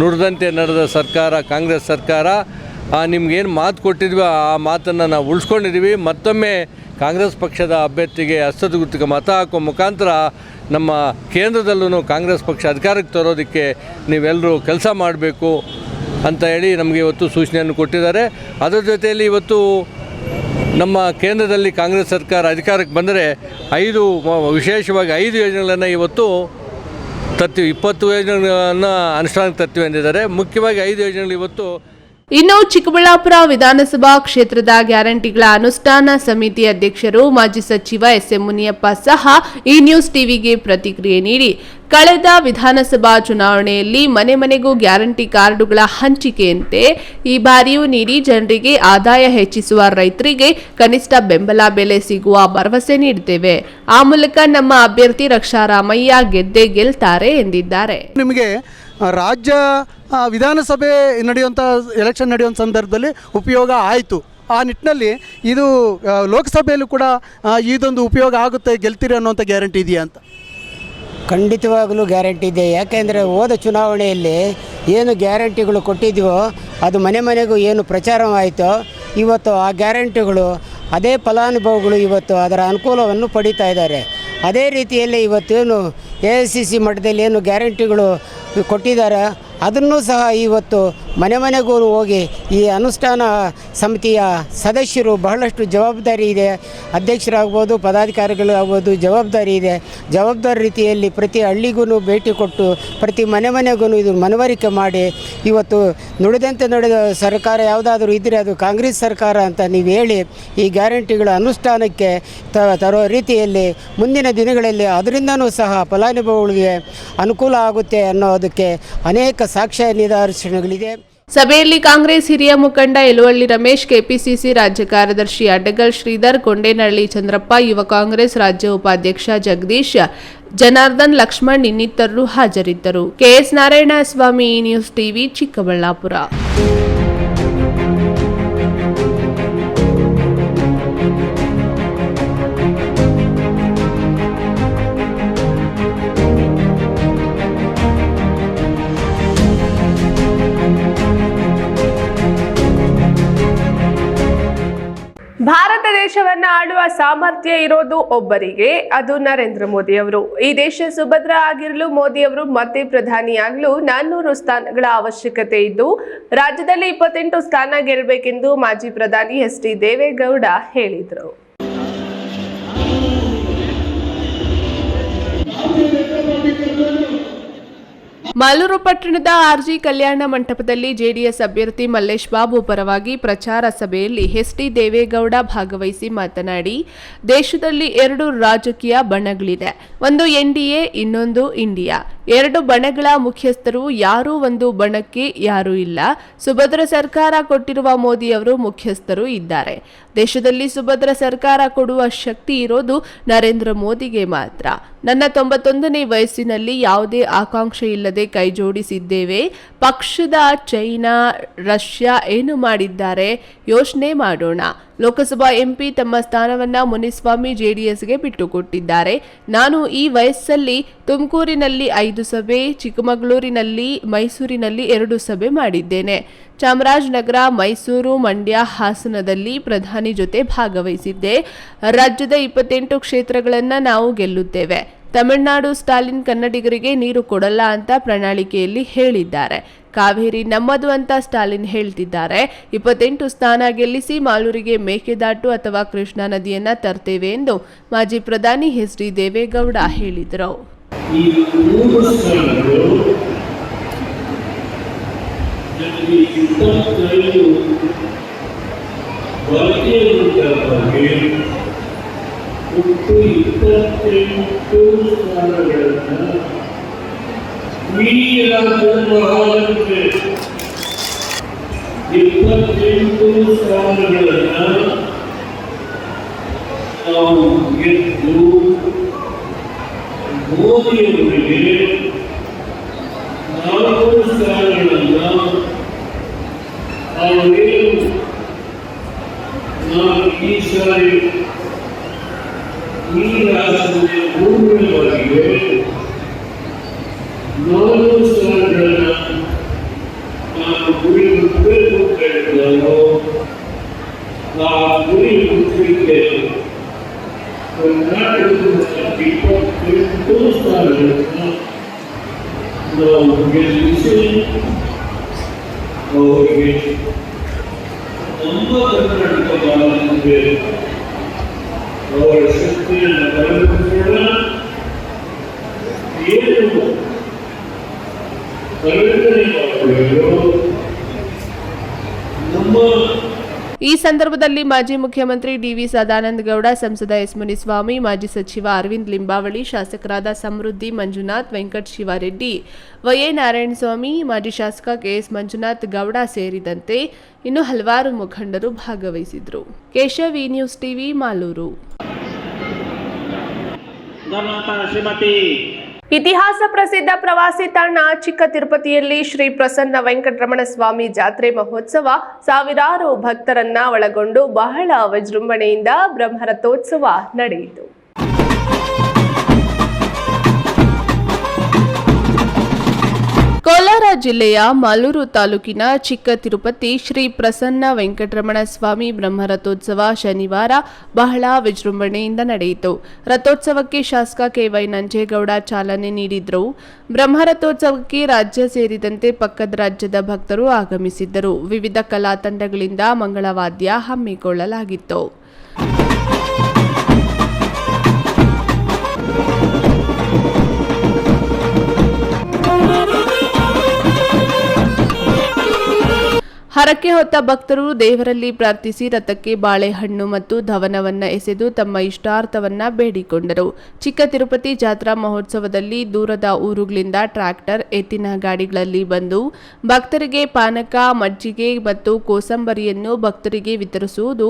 K: ನುಡಿದಂತೆ ನಡೆದ ಸರ್ಕಾರ ಕಾಂಗ್ರೆಸ್ ಸರ್ಕಾರ. ನಿಮ್ಗೇನು ಮಾತು ಕೊಟ್ಟಿದ್ವಿ ಆ ಮಾತನ್ನು ನಾವು ಉಳಿಸ್ಕೊಂಡಿದ್ದೀವಿ. ಮತ್ತೊಮ್ಮೆ ಕಾಂಗ್ರೆಸ್ ಪಕ್ಷದ ಅಭ್ಯರ್ಥಿಗೆ ಹಸ್ತಗುರುತಿಗೆ ಮತ ಹಾಕೋ ಮುಖಾಂತರ ನಮ್ಮ ಕೇಂದ್ರದಲ್ಲೂ ಕಾಂಗ್ರೆಸ್ ಪಕ್ಷ ಅಧಿಕಾರಕ್ಕೆ ತರೋದಕ್ಕೆ ನೀವೆಲ್ಲರೂ ಕೆಲಸ ಮಾಡಬೇಕು ಅಂತ ಹೇಳಿ ನಮಗೆ ಇವತ್ತು ಸೂಚನೆಯನ್ನು ಕೊಟ್ಟಿದ್ದಾರೆ. ಅದರ ಜೊತೆಯಲ್ಲಿ ಇವತ್ತು ನಮ್ಮ ಕೇಂದ್ರದಲ್ಲಿ ಕಾಂಗ್ರೆಸ್ ಸರ್ಕಾರ ಅಧಿಕಾರಕ್ಕೆ ಬಂದರೆ ವಿಶೇಷವಾಗಿ 5 ಯೋಜನೆಗಳನ್ನು ಇವತ್ತು 20 ಯೋಜನೆಗಳನ್ನು ಅನುಷ್ಠಾನಕ್ಕೆ ತರ್ತೀವಿ ಎಂದಿದ್ದಾರೆ. ಮುಖ್ಯವಾಗಿ 5 ಯೋಜನೆಗಳು ಇವತ್ತು.
A: ಇನ್ನು ಚಿಕ್ಕಬಳ್ಳಾಪುರ ವಿಧಾನಸಭಾ ಕ್ಷೇತ್ರದ ಗ್ಯಾರಂಟಿಗಳ ಅನುಷ್ಠಾನ ಸಮಿತಿ ಅಧ್ಯಕ್ಷರು ಮಾಜಿ ಸಚಿವ ಎಸ್.ಎಂ. ಮುನಿಯಪ್ಪ ಸಹ ಈ ನ್ಯೂಸ್ ಟಿವಿಗೆ ಪ್ರತಿಕ್ರಿಯೆ ನೀಡಿ, ಕಳೆದ ವಿಧಾನಸಭಾ ಚುನಾವಣೆಯಲ್ಲಿ ಮನೆ ಮನೆಗೂ ಗ್ಯಾರಂಟಿ ಕಾರ್ಡುಗಳ ಹಂಚಿಕೆಯಂತೆ ಈ ಬಾರಿಯೂ ನೀಡಿ ಜನರಿಗೆ ಆದಾಯ ಹೆಚ್ಚಿಸುವ ರೈತರಿಗೆ ಕನಿಷ್ಠ ಬೆಂಬಲ ಬೆಲೆ ಸಿಗುವ ಭರವಸೆ ನೀಡುತ್ತೇವೆ. ಆ ಮೂಲಕ ನಮ್ಮ ಅಭ್ಯರ್ಥಿ ರಕ್ಷಾರಾಮಯ್ಯ ಗೆದ್ದೇ ಗೆಲ್ತಾರೆ ಎಂದಿದ್ದಾರೆ.
J: ನಿಮಗೆ ರಾಜ್ಯ ವಿಧಾನಸಭೆ ನಡೆಯುವಂಥ ಎಲೆಕ್ಷನ್ ನಡೆಯುವಂಥ ಸಂದರ್ಭದಲ್ಲಿ ಉಪಯೋಗ ಆಯಿತು. ಆ ನಿಟ್ಟಿನಲ್ಲಿ ಇದು ಲೋಕಸಭೆಯಲ್ಲೂ ಕೂಡ ಇದೊಂದು ಉಪಯೋಗ ಆಗುತ್ತೆ, ಗೆಲ್ತೀರಿ ಅನ್ನೋಂಥ ಗ್ಯಾರಂಟಿ ಇದೆಯಾ ಅಂತ?
L: ಖಂಡಿತವಾಗಲೂ ಗ್ಯಾರಂಟಿ ಇದೆ. ಯಾಕೆಂದರೆ ಹೋದ ಚುನಾವಣೆಯಲ್ಲಿ ಏನು ಗ್ಯಾರಂಟಿಗಳು ಕೊಟ್ಟಿದ್ದೀವೋ ಅದು ಮನೆ ಮನೆಗೂ ಏನು ಪ್ರಚಾರವಾಯಿತೋ ಇವತ್ತು ಆ ಗ್ಯಾರಂಟಿಗಳು ಅದೇ ಫಲಾನುಭವಿಗಳು ಇವತ್ತು ಅದರ ಅನುಕೂಲವನ್ನು ಪಡೀತಾ ಇದ್ದಾರೆ. ಅದೇ ರೀತಿಯಲ್ಲಿ ಇವತ್ತೇನು ಎಐಸಿಸಿ ಮಟ್ಟದಲ್ಲಿ ಏನು ಗ್ಯಾರಂಟಿಗಳು ಕೊಟ್ಟಿದ್ದಾರೆ ಅದನ್ನು ಸಹ ಇವತ್ತು ಮನೆ ಮನೆಗೂ ಹೋಗಿ ಈ ಅನುಷ್ಠಾನ ಸಮಿತಿಯ ಸದಸ್ಯರು ಬಹಳಷ್ಟು ಜವಾಬ್ದಾರಿ ಇದೆ. ಅಧ್ಯಕ್ಷರಾಗ್ಬೋದು, ಪದಾಧಿಕಾರಿಗಳಾಗ್ಬೋದು, ಜವಾಬ್ದಾರಿ ಇದೆ. ಜವಾಬ್ದಾರಿ ರೀತಿಯಲ್ಲಿ ಪ್ರತಿ ಹಳ್ಳಿಗೂ ಭೇಟಿ ಕೊಟ್ಟು ಪ್ರತಿ ಮನೆ ಮನೆಗೂ ಇದು ಮನವರಿಕೆ ಮಾಡಿ ಇವತ್ತು ನುಡಿದಂತೆ ನಡೆದ ಸರ್ಕಾರ ಯಾವುದಾದ್ರೂ ಇದ್ದರೆ ಅದು ಕಾಂಗ್ರೆಸ್ ಸರ್ಕಾರ ಅಂತ ನೀವು ಹೇಳಿ ಈ ಗ್ಯಾರಂಟಿಗಳ ಅನುಷ್ಠಾನಕ್ಕೆ ತರೋ ರೀತಿಯಲ್ಲಿ ಮುಂದಿನ ದಿನಗಳಲ್ಲಿ ಅದರಿಂದನೂ ಸಹ ಫಲಾನುಭವಿಗಳಿಗೆ ಅನುಕೂಲ ಆಗುತ್ತೆ ಅನ್ನೋದಕ್ಕೆ ಅನೇಕ ಸಾಕ್ಷ್ಯ ನಿದರ್ಶನಗಳಿದೆ.
A: ಸಭೆಯಲ್ಲಿ ಕಾಂಗ್ರೆಸ್ ಹಿರಿಯ ಮುಖಂಡ ಯಲುವಳ್ಳಿ ರಮೇಶ್, ಕೆಪಿಸಿಸಿ ರಾಜ್ಯ ಕಾರ್ಯದರ್ಶಿ ಅಡ್ಡಗಲ್ ಶ್ರೀಧರ್, ಕೊಂಡೇನಹಳ್ಳಿ ಚಂದ್ರಪ್ಪ, ಯುವ ಕಾಂಗ್ರೆಸ್ ರಾಜ್ಯ ಉಪಾಧ್ಯಕ್ಷ ಜಗದೀಶ್, ಜನಾರ್ದನ್, ಲಕ್ಷ್ಮಣ್ ಇನ್ನಿತರರು ಹಾಜರಿದ್ದರು. KS Narayanaswamy, news TV, Chikkaballapur. Bharat ದೇಶವನ್ನ ಆಳುವ ಸಾಮರ್ಥ್ಯ ಇರೋದು ಒಬ್ಬರಿಗೆ, ಅದು ನರೇಂದ್ರ ಮೋದಿ ಅವರು. ಈ ದೇಶ ಸುಭದ್ರ ಆಗಿರಲು ಮೋದಿ ಅವರು ಮತ್ತೆ ಪ್ರಧಾನಿಯಾಗಲು 400 ಸ್ಥಾನಗಳ ಅವಶ್ಯಕತೆ ಇದ್ದು, ರಾಜ್ಯದಲ್ಲಿ 28 ಸ್ಥಾನ ಗೆಲ್ಲಬೇಕೆಂದು ಮಾಜಿ ಪ್ರಧಾನಿ ಎಚ್.ಡಿ. ದೇವೇಗೌಡ ಹೇಳಿದರು. ಮಾಲೂರು ಪಟ್ಟಣದ ಆರ್ಜಿ ಕಲ್ಯಾಣ ಮಂಟಪದಲ್ಲಿ ಜೆಡಿಎಸ್ ಅಭ್ಯರ್ಥಿ ಮಲ್ಲೇಶ್ ಬಾಬು ಪರವಾಗಿ ಪ್ರಚಾರ ಸಭೆಯಲ್ಲಿ ಎಚ್.ಡಿ. ದೇವೇಗೌಡ ಭಾಗವಹಿಸಿ ಮಾತನಾಡಿ, ದೇಶದಲ್ಲಿ 2 ರಾಜಕೀಯ ಬಣಗಳಿದೆ, ಒಂದು ಎನ್ಡಿಎ, ಇನ್ನೊಂದು ಇಂಡಿಯಾ. 2 ಬಣಗಳ ಮುಖ್ಯಸ್ಥರು ಯಾರೂ ಒಂದು ಬಣಕ್ಕೆ ಯಾರೂ ಇಲ್ಲ. ಸುಭದ್ರ ಸರ್ಕಾರ ಕೊಟ್ಟಿರುವ ಮೋದಿ ಅವರು ಮುಖ್ಯಸ್ಥರು ಇದ್ದಾರೆ. ದೇಶದಲ್ಲಿ ಸುಭದ್ರ ಸರ್ಕಾರ ಕೊಡುವ ಶಕ್ತಿ ಇರೋದು ನರೇಂದ್ರ ಮೋದಿಗೆ ಮಾತ್ರ. ನನ್ನ 91ನೇ ವಯಸ್ಸಿನಲ್ಲಿ ಯಾವುದೇ ಆಕಾಂಕ್ಷೆ ಇಲ್ಲದೆ ಕೈ ಜೋಡಿಸಿದ್ದೇವೆ. ಪಕ್ಷದ ಚೈನಾ, ರಷ್ಯಾ ಏನು ಮಾಡಿದ್ದಾರೆ ಯೋಚನೆ ಮಾಡೋಣ. ಲೋಕಸಭಾ ಎಂಪಿ ತಮ್ಮ ಸ್ಥಾನವನ್ನ ಮುನಿಸ್ವಾಮಿ ಜೆಡಿಎಸ್ಗೆ ಬಿಟ್ಟುಕೊಟ್ಟಿದ್ದಾರೆ. ನಾನು ಈ ವಯಸ್ಸಲ್ಲಿ ತುಮಕೂರಿನಲ್ಲಿ 5 ಸಭೆ, ಚಿಕ್ಕಮಗಳೂರಿನಲ್ಲಿ, ಮೈಸೂರಿನಲ್ಲಿ 2 ಸಭೆ ಮಾಡಿದ್ದೇನೆ. ಚಾಮರಾಜನಗರ, ಮೈಸೂರು, ಮಂಡ್ಯ, ಹಾಸನದಲ್ಲಿ ಪ್ರಧಾನಿ ಜೊತೆ ಭಾಗವಹಿಸಿದ್ದೆ. ರಾಜ್ಯದ 28 ಕ್ಷೇತ್ರಗಳನ್ನು ನಾವು ಗೆಲ್ಲುತ್ತೇವೆ. ತಮಿಳುನಾಡು ಸ್ಟಾಲಿನ್ ಕನ್ನಡಿಗರಿಗೆ ನೀರು ಕೊಡಲ್ಲ ಅಂತ ಪ್ರಣಾಳಿಕೆಯಲ್ಲಿ ಹೇಳಿದ್ದಾರೆ. ಕಾವೇರಿ ನಮ್ಮದು ಅಂತ ಸ್ಟಾಲಿನ್ ಹೇಳ್ತಿದ್ದಾರೆ. 28 ಸ್ಥಾನ ಗೆಲ್ಲಿಸಿ ಮಾಲೂರಿಗೆ ಮೇಕೆದಾಟು ಅಥವಾ ಕೃಷ್ಣಾ ನದಿಯನ್ನ ತರ್ತೇವೆ ಎಂದು ಮಾಜಿ ಪ್ರಧಾನಿ ಎಚ್.ಡಿ. ದೇವೇಗೌಡ ಹೇಳಿದರು.
B: ಒಟ್ಟು 28 ಸ್ಥಾನಗಳನ್ನು ಇಡೀ ರಾಜ್ಯದ ಆಡಳಿತಕ್ಕೆ 28 ಸ್ಥಾನಗಳನ್ನು ನಾವು ಗೆದ್ದು ಮೋದಿಯವರಿಗೆ 4 ಸ್ಥಾನಗಳನ್ನು ಅವರೇನು ನಾವು ಈ ಸಾರಿ ಈ ರಾಷ್ಟ್ರದ ಪೂರ್ಣವಾಗಿವೆ 4 ಸ್ಥಾನಗಳನ್ನು ನಾವು ಗುರಿ ಮುಟ್ಟಬೇಕು ಹೇಳಿದವರು ಆ ಗುರಿ ಮುಟ್ಟಲಿಕ್ಕೆ ಕರ್ನಾಟಕದ 28 ಸ್ಥಾನಗಳನ್ನು ನಾವು ಗೆಲ್ಲಿಸಿ ಅವರಿಗೆ ನಮ್ಮ ಕರ್ನಾಟಕ ಭಾಗಕ್ಕೆ ಅವರ ಶಕ್ತಿಯನ್ನು ಬರೆದುಕೊಳ್ಳ ಏನು ಪರಿವರ್ತನೆ ಮಾಡಬೇಕು ನಮ್ಮ.
A: ಈ ಸಂದರ್ಭದಲ್ಲಿ ಮಾಜಿ ಮುಖ್ಯಮಂತ್ರಿ ಡಿವಿ ಸದಾನಂದ ಗೌಡ, ಸಂಸದ ಎಸ್ ಮುನಿಸ್ವಾಮಿ, ಮಾಜಿ ಸಚಿವ ಅರವಿಂದ್ ಲಿಂಬಾವಳಿ, ಶಾಸಕರಾದ ಸಮೃದ್ಧಿ ಮಂಜುನಾಥ್, ವೆಂಕಟ್ ಶಿವಾರೆಡ್ಡಿ, ವೈ.ಎ. ನಾರಾಯಣಸ್ವಾಮಿ, ಮಾಜಿ ಶಾಸಕ ಕೆಎಸ್ ಮಂಜುನಾಥ್ ಗೌಡ ಸೇರಿದಂತೆ ಇನ್ನು ಹಲವಾರು ಮುಖಂಡರು ಭಾಗವಹಿಸಿದ್ರು. Keshav, V news TV, Malur. ಇತಿಹಾಸ ಪ್ರಸಿದ್ಧ ಪ್ರವಾಸಿ ತಾಣ ಚಿಕ್ಕ ತಿರುಪತಿಯಲ್ಲಿ ಶ್ರೀ ಪ್ರಸನ್ನ ವೆಂಕಟರಮಣ ಸ್ವಾಮಿ ಜಾತ್ರೆ ಮಹೋತ್ಸವ ಸಾವಿರಾರು ಭಕ್ತರನ್ನ ಒಳಗೊಂಡು ಬಹಳ ವಿಜೃಂಭಣೆಯಿಂದ ಬ್ರಹ್ಮರಥೋತ್ಸವ ನಡೆಯಿತು. ಕೋಲಾರ ಜಿಲ್ಲೆಯ ಮಾಲೂರು ತಾಲೂಕಿನ ಚಿಕ್ಕ ತಿರುಪತಿ ಶ್ರೀ ಪ್ರಸನ್ನ ವೆಂಕಟರಮಣ ಸ್ವಾಮಿ ಬ್ರಹ್ಮರಥೋತ್ಸವ ಶನಿವಾರ ಬಹಳ ವಿಜೃಂಭಣೆಯಿಂದ ನಡೆಯಿತು. ರಥೋತ್ಸವಕ್ಕೆ ಶಾಸಕ ಕೆ.ವೈ. ನಂಜೇಗೌಡ ಚಾಲನೆ ನೀಡಿದ್ರು. ಬ್ರಹ್ಮರಥೋತ್ಸವಕ್ಕೆ ರಾಜ್ಯ ಸೇರಿದಂತೆ ಪಕ್ಕದ ರಾಜ್ಯದ ಭಕ್ತರು ಆಗಮಿಸಿದ್ದರು. ವಿವಿಧ ಕಲಾ ತಂಡಗಳಿಂದ ಮಂಗಳವಾದ್ಯ ಹಮ್ಮಿಕೊಳ್ಳಲಾಗಿತ್ತು. ಹರಕೆ ಹೊತ್ತ ಭಕ್ತರು ದೇವರಲ್ಲಿ ಪ್ರಾರ್ಥಿಸಿ ರಥಕ್ಕೆ ಬಾಳೆಹಣ್ಣು ಮತ್ತು ಧವನವನ್ನ ಎಸೆದು ತಮ್ಮ ಇಷ್ಟಾರ್ಥವನ್ನ ಬೇಡಿಕೊಂಡರು. ಚಿಕ್ಕ ತಿರುಪತಿ ಜಾತ್ರಾ ಮಹೋತ್ಸವದಲ್ಲಿ ದೂರದ ಊರುಗಳಿಂದ ಟ್ರ್ಯಾಕ್ಟರ್, ಎತ್ತಿನ ಗಾಡಿಗಳಲ್ಲಿ ಬಂದು ಭಕ್ತರಿಗೆ ಪಾನಕ, ಮಜ್ಜಿಗೆ ಮತ್ತು ಕೋಸಂಬರಿಯನ್ನು ಭಕ್ತರಿಗೆ ವಿತರಿಸುವುದು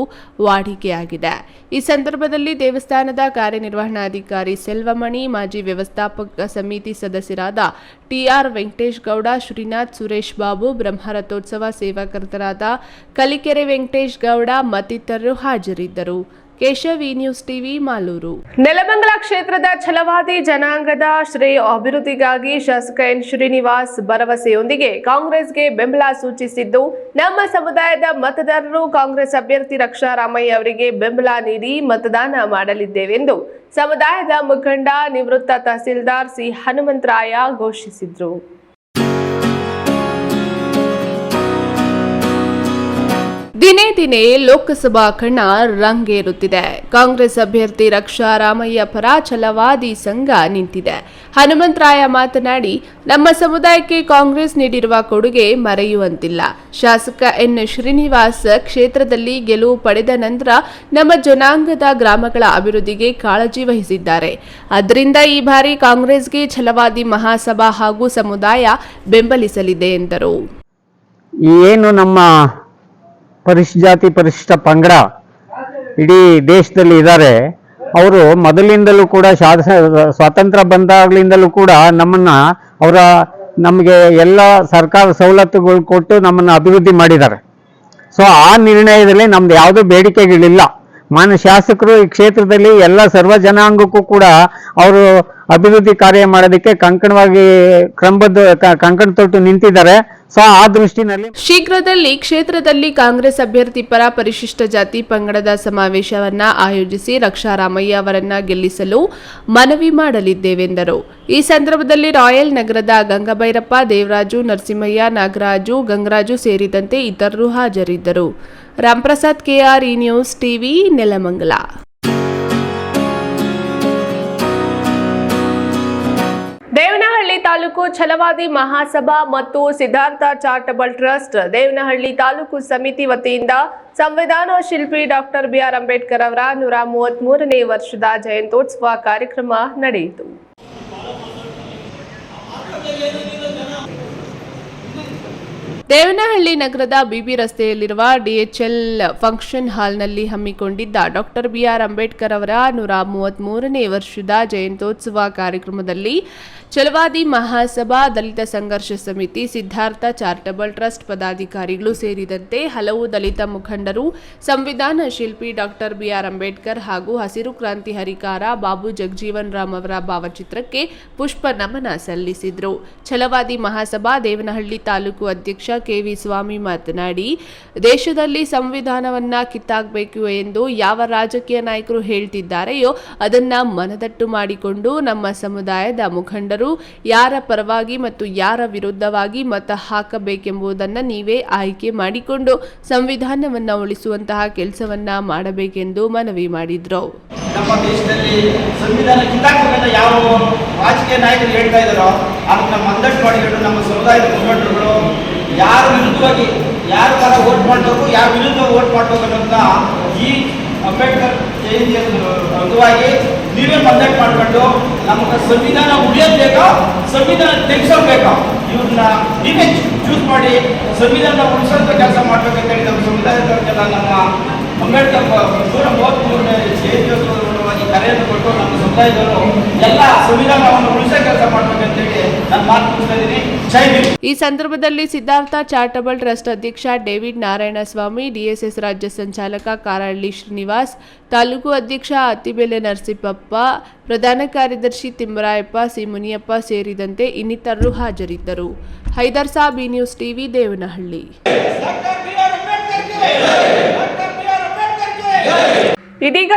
A: ವಾಡಿಕೆಯಾಗಿದೆ. ಈ ಸಂದರ್ಭದಲ್ಲಿ ದೇವಸ್ಥಾನದ ಕಾರ್ಯನಿರ್ವಹಣಾಧಿಕಾರಿ ಸೆಲ್ವಮಣಿ, ಮಾಜಿ ವ್ಯವಸ್ಥಾಪಕ ಸಮಿತಿ ಸದಸ್ಯರಾದ ಟಿಆರ್ ವೆಂಕಟೇಶ್ ಗೌಡ, ಶ್ರೀನಾಥ್, ಸುರೇಶ್ ಬಾಬು, ಬ್ರಹ್ಮರಥೋತ್ಸವ ಸೇವಾಕರ್ತರಾದ ಕಲಿಕೆರೆ ವೆಂಕಟೇಶ್ ಗೌಡ ಮತ್ತಿತರರು ಹಾಜರಿದ್ದರು. Keshav, V news TV, Malur. Nelamangala ಕ್ಷೇತ್ರದ ಛಲವಾದಿ ಜನಾಂಗದ ಶ್ರೇಯ ಅಭಿವೃದ್ಧಿಗಾಗಿ ಶಾಸಕ ಎನ್ ಶ್ರೀನಿವಾಸ್ ಭರವಸೆಯೊಂದಿಗೆ ಕಾಂಗ್ರೆಸ್ಗೆ ಬೆಂಬಲ ಸೂಚಿಸಿದ್ದು, ನಮ್ಮ ಸಮುದಾಯದ ಮತದಾರರು ಕಾಂಗ್ರೆಸ್ ಅಭ್ಯರ್ಥಿ ರಕ್ಷಾ ರಾಮಯ್ಯ ಅವರಿಗೆ ಬೆಂಬಲ ನೀಡಿ ಮತದಾನ ಮಾಡಲಿದ್ದೇವೆಂದು ಸಮುದಾಯದ ಮುಖಂಡ ನಿವೃತ್ತ ತಹಸೀಲ್ದಾರ್ ಸಿ ಹನುಮಂತರಾಯ ಘೋಷಿಸಿದರು. ದಿನೇ ದಿನೇ ಲೋಕಸಭಾ ಕಣ ರಂಗೇರುತ್ತಿದೆ. ಕಾಂಗ್ರೆಸ್ ಅಭ್ಯರ್ಥಿ ರಕ್ಷಾ ರಾಮಯ್ಯ ಪರ ಛಲವಾದಿ ಸಂಘ ನಿಂತಿದೆ. ಹನುಮಂತರಾಯ ಮಾತನಾಡಿ, ನಮ್ಮ ಸಮುದಾಯಕ್ಕೆ ಕಾಂಗ್ರೆಸ್ ನೀಡಿರುವ ಕೊಡುಗೆ ಮರೆಯುವಂತಿಲ್ಲ. ಶಾಸಕ ಎನ್ ಶ್ರೀನಿವಾಸ್ ಕ್ಷೇತ್ರದಲ್ಲಿ ಗೆಲುವು ಪಡೆದ ನಂತರ ನಮ್ಮ ಜನಾಂಗದ ಗ್ರಾಮಗಳ ಅಭಿವೃದ್ಧಿಗೆ ಕಾಳಜಿ ವಹಿಸಿದ್ದಾರೆ. ಅದರಿಂದ ಈ ಬಾರಿ ಕಾಂಗ್ರೆಸ್ಗೆ ಛಲವಾದಿ ಮಹಾಸಭಾ ಹಾಗೂ ಸಮುದಾಯ ಬೆಂಬಲಿಸಲಿದೆ ಎಂದರು.
L: ಏನು ನಮ್ಮ ಪರಿಶಿಷ್ಟ ಜಾತಿ ಪರಿಶಿಷ್ಟ ಪಂಗಡ ಇಡೀ ದೇಶದಲ್ಲಿ ಇದ್ದಾರೆ. ಅವರು ಮೊದಲಿಂದಲೂ ಕೂಡ ಸ್ವಾತಂತ್ರ್ಯ ಬಂದಾಗಲಿಂದಲೂ ಕೂಡ ನಮಗೆ ಎಲ್ಲ ಸರ್ಕಾರ ಸವಲತ್ತುಗಳು ಕೊಟ್ಟು ನಮ್ಮನ್ನು ಅಭಿವೃದ್ಧಿ ಮಾಡಿದ್ದಾರೆ. ಸೊ ಆ ನಿರ್ಣಯದಲ್ಲಿ ನಮ್ದು ಯಾವುದೂ ಬೇಡಿಕೆಗಳಿಲ್ಲ. ಮಾನ್ಯ ಶಾಸಕರು ಈ ಕ್ಷೇತ್ರದಲ್ಲಿ ಎಲ್ಲ ಸರ್ವ ಜನಾಂಗಕ್ಕೂ ಕೂಡ ಅವರು ಅಭಿವೃದ್ಧಿ ಕಾರ್ಯ ಮಾಡೋದಕ್ಕೆ ಕಂಕಣವಾಗಿ ಕಂಕಣ ತೊಟ್ಟು ನಿಂತಿದ್ದಾರೆ. ಸೊ ಆ ದೃಷ್ಟಿನಲ್ಲಿ
A: ಶೀಘ್ರದಲ್ಲಿ ಕ್ಷೇತ್ರದಲ್ಲಿ ಕಾಂಗ್ರೆಸ್ ಅಭ್ಯರ್ಥಿ ಪರ ಪರಿಶಿಷ್ಟ ಜಾತಿ ಪಂಗಡದ ಸಮಾವೇಶವನ್ನ ಆಯೋಜಿಸಿ ರಕ್ಷಾ ರಾಮಯ್ಯ ಅವರನ್ನ ಗೆಲ್ಲಿಸಲು ಮನವಿ ಮಾಡಲಿದ್ದೇವೆಂದರು. ಈ ಸಂದರ್ಭದಲ್ಲಿ ರಾಯಲ್ ನಗರದ ಗಂಗಭೈರಪ್ಪ, ದೇವರಾಜು, ನರಸಿಂಹಯ್ಯ, ನಾಗರಾಜು, ಗಂಗರಾಜು ಸೇರಿದಂತೆ ಇತರರು ಹಾಜರಿದ್ದರು. ರಾಮ್ಪ್ರಸಾದ್ ಕೆಆರ್, ಈ ನ್ಯೂಸ್ ಟಿವಿ, ನೆಲಮಂಗಲ. ದೇವನಹಳ್ಳಿ ತಾಲೂಕು ಛಲವಾದಿ ಮಹಾಸಭಾ ಮತ್ತು ಸಿದ್ಧಾರ್ಥ ಚಾರಿಟಬಲ್ ಟ್ರಸ್ಟ್ ದೇವನಹಳ್ಳಿ ತಾಲೂಕು ಸಮಿತಿ ವತಿಯಿಂದ ಸಂವಿಧಾನ ಶಿಲ್ಪಿ ಡಾಕ್ಟರ್ ಬಿಆರ್ ಅಂಬೇಡ್ಕರ್ ಅವರ 133ನೇ ವರ್ಷದ ಜಯಂತ್ಯೋತ್ಸವ ಕಾರ್ಯಕ್ರಮ ನಡೆಯಿತು. ದೇವನಹಳ್ಳಿ ನಗರದ ಬಿಬಿ ರಸ್ತೆಯಲ್ಲಿರುವ ಡಿಎಚ್ಎಲ್ ಫಂಕ್ಷನ್ ಹಾಲ್ನಲ್ಲಿ ಹಮ್ಮಿಕೊಂಡಿದ್ದ ಡಾಕ್ಟರ್ ಬಿಆರ್ ಅಂಬೇಡ್ಕರ್ ಅವರ 133ನೇ ವರ್ಷದ ಜಯಂತ್ಯೋತ್ಸವ ಕಾರ್ಯಕ್ರಮದಲ್ಲಿ ಛಲವಾದಿ ಮಹಾಸಭಾ, ದಲಿತ ಸಂಘರ್ಷ ಸಮಿತಿ, ಸಿದ್ಧಾರ್ಥ ಚಾರಿಟಬಲ್ ಟ್ರಸ್ಟ್ ಪದಾಧಿಕಾರಿಗಳು ಸೇರಿದಂತೆ ಹಲವು ದಲಿತ ಮುಖಂಡರು ಸಂವಿಧಾನ ಶಿಲ್ಪಿ ಡಾಕ್ಟರ್ ಬಿಆರ್ ಅಂಬೇಡ್ಕರ್ ಹಾಗೂ ಹಸಿರು ಕ್ರಾಂತಿ ಹರಿಕಾರ ಬಾಬು ಜಗಜೀವನ್ ರಾಮ್ ಅವರ ಭಾವಚಿತ್ರಕ್ಕೆ ಪುಷ್ಪ ನಮನ ಸಲ್ಲಿಸಿದರು. ಛಲವಾದಿ ಮಹಾಸಭಾ ದೇವನಹಳ್ಳಿ ತಾಲೂಕು ಅಧ್ಯಕ್ಷ ಕೆವಿ ಸ್ವಾಮಿ ಮಾತನಾಡಿ, ದೇಶದಲ್ಲಿ ಸಂವಿಧಾನವನ್ನ ಕಿತ್ತಾಕಬೇಕು ಎಂದು ಯಾವ ರಾಜಕೀಯ ನಾಯಕರು ಹೇಳ್ತಿದ್ದಾರೆಯೋ ಅದನ್ನ ಮನದಟ್ಟು ಮಾಡಿಕೊಂಡು ನಮ್ಮ ಸಮುದಾಯದ ಮುಖಂಡರು ಯಾರ ಪರವಾಗಿ ಮತ್ತು ಯಾರ ವಿರುದ್ಧವಾಗಿ ಮತ ಹಾಕಬೇಕೆಂಬುದನ್ನು ನೀವೇ ಆಯ್ಕೆ ಮಾಡಿಕೊಂಡು ಸಂವಿಧಾನವನ್ನ ಉಳಿಸುವಂತಹ ಕೆಲಸವನ್ನ ಮಾಡಬೇಕೆಂದು ಮನವಿ ಮಾಡಿದ್ರು.
M: ನಮ್ಮ ದೇಶದಲ್ಲಿ ಸಂವಿಧಾನ ಕಿತ್ತಾಕಬೇಕಂತ ಯಾವ ರಾಜಕೀಯ ನಾಯಕರು ಹೇಳ್ತಾ ಇದ್ದಾರೋ ಅದನ್ನ ಮನದಟ್ಟು ಮಾಡಿಕೊಂಡು ನಮ್ಮ ಸಮುದಾಯದ ಮುಖಂಡರುಗಳು ಯಾರ ವಿರುದ್ಧವಾಗಿ ಯಾರ ಪರ ವೋಟ್ ಮಾಡಬೇಕು, ಯಾರ ವಿರುದ್ಧ ವೋಟ್ ಮಾಡಬೇಕು ಅನ್ನೋದನ್ನ ಈ ಅಂಬೇಡ್ಕರ್ ಜಯಂತಿ ಅಂಗವಾಗಿ ನೀವೇ ಮನದಟ್ಟು ಮಾಡಿಕೊಂಡು ನಮಗೆ ಸಂವಿಧಾನ ಉಳಿಯೋದು ಬೇಕಾ, ಸಂವಿಧಾನ ತೆಗೆಸೋಬೇಕಾ, ಇವ್ರನ್ನ ನೀವೇ ಚೂಸ್ ಮಾಡಿ ಸಂವಿಧಾನ ಉಳಿಸೋಂಥ ಕೆಲಸ ಮಾಡಬೇಕಂತ ಹೇಳಿ ನಮ್ಮ ಸಮುದಾಯದವರಿಗೆಲ್ಲ ನಮ್ಮ ಅಂಬೇಡ್ಕರ್ 133ನೇ ಜಯಂತ್ಯೋತ್ಸವವಾಗಿ ಕರೆಯನ್ನು ಕೊಟ್ಟು ನಮ್ಮ ಸಮುದಾಯದವರು ಎಲ್ಲ ಸಂವಿಧಾನವನ್ನು ಉಳಿಸೋ ಕೆಲಸ ಮಾಡಬೇಕಂತೇಳಿ ನಾನು ಮಾತು ಮುಗಿಸ್ತಾ ಇದ್ದೀನಿ. ಜೈ ಹಿಂದ್.
A: ಈ ಸಂದರ್ಭದಲ್ಲಿ ಸಿದ್ಧಾರ್ಥ ಚಾರಿಟಬಲ್ ಟ್ರಸ್ಟ್ ಅಧ್ಯಕ್ಷ ಡೇವಿಡ್ ನಾರಾಯಣಸ್ವಾಮಿ, ಡಿಎಸ್ಎಸ್ ರಾಜ್ಯ ಸಂಚಾಲಕ ಕಾರಹಳ್ಳಿ ಶ್ರೀನಿವಾಸ್, ತಾಲೂಕು ಅಧ್ಯಕ್ಷ ಅತ್ತಿಬೆಲೆ ನರಸಿಂಹಪ್ಪ, ಪ್ರಧಾನ ಕಾರ್ಯದರ್ಶಿ ತಿಮ್ಮರಾಯಪ್ಪ, ಸಿ ಮುನಿಯಪ್ಪ ಸೇರಿದಂತೆ ಇನ್ನಿತರರು ಹಾಜರಿದ್ದರು. ಹೈದರ್ ಸಾಬ್, ಈ ನ್ಯೂಸ್ ಟಿವಿ, ದೇವನಹಳ್ಳಿ. ಇದೀಗ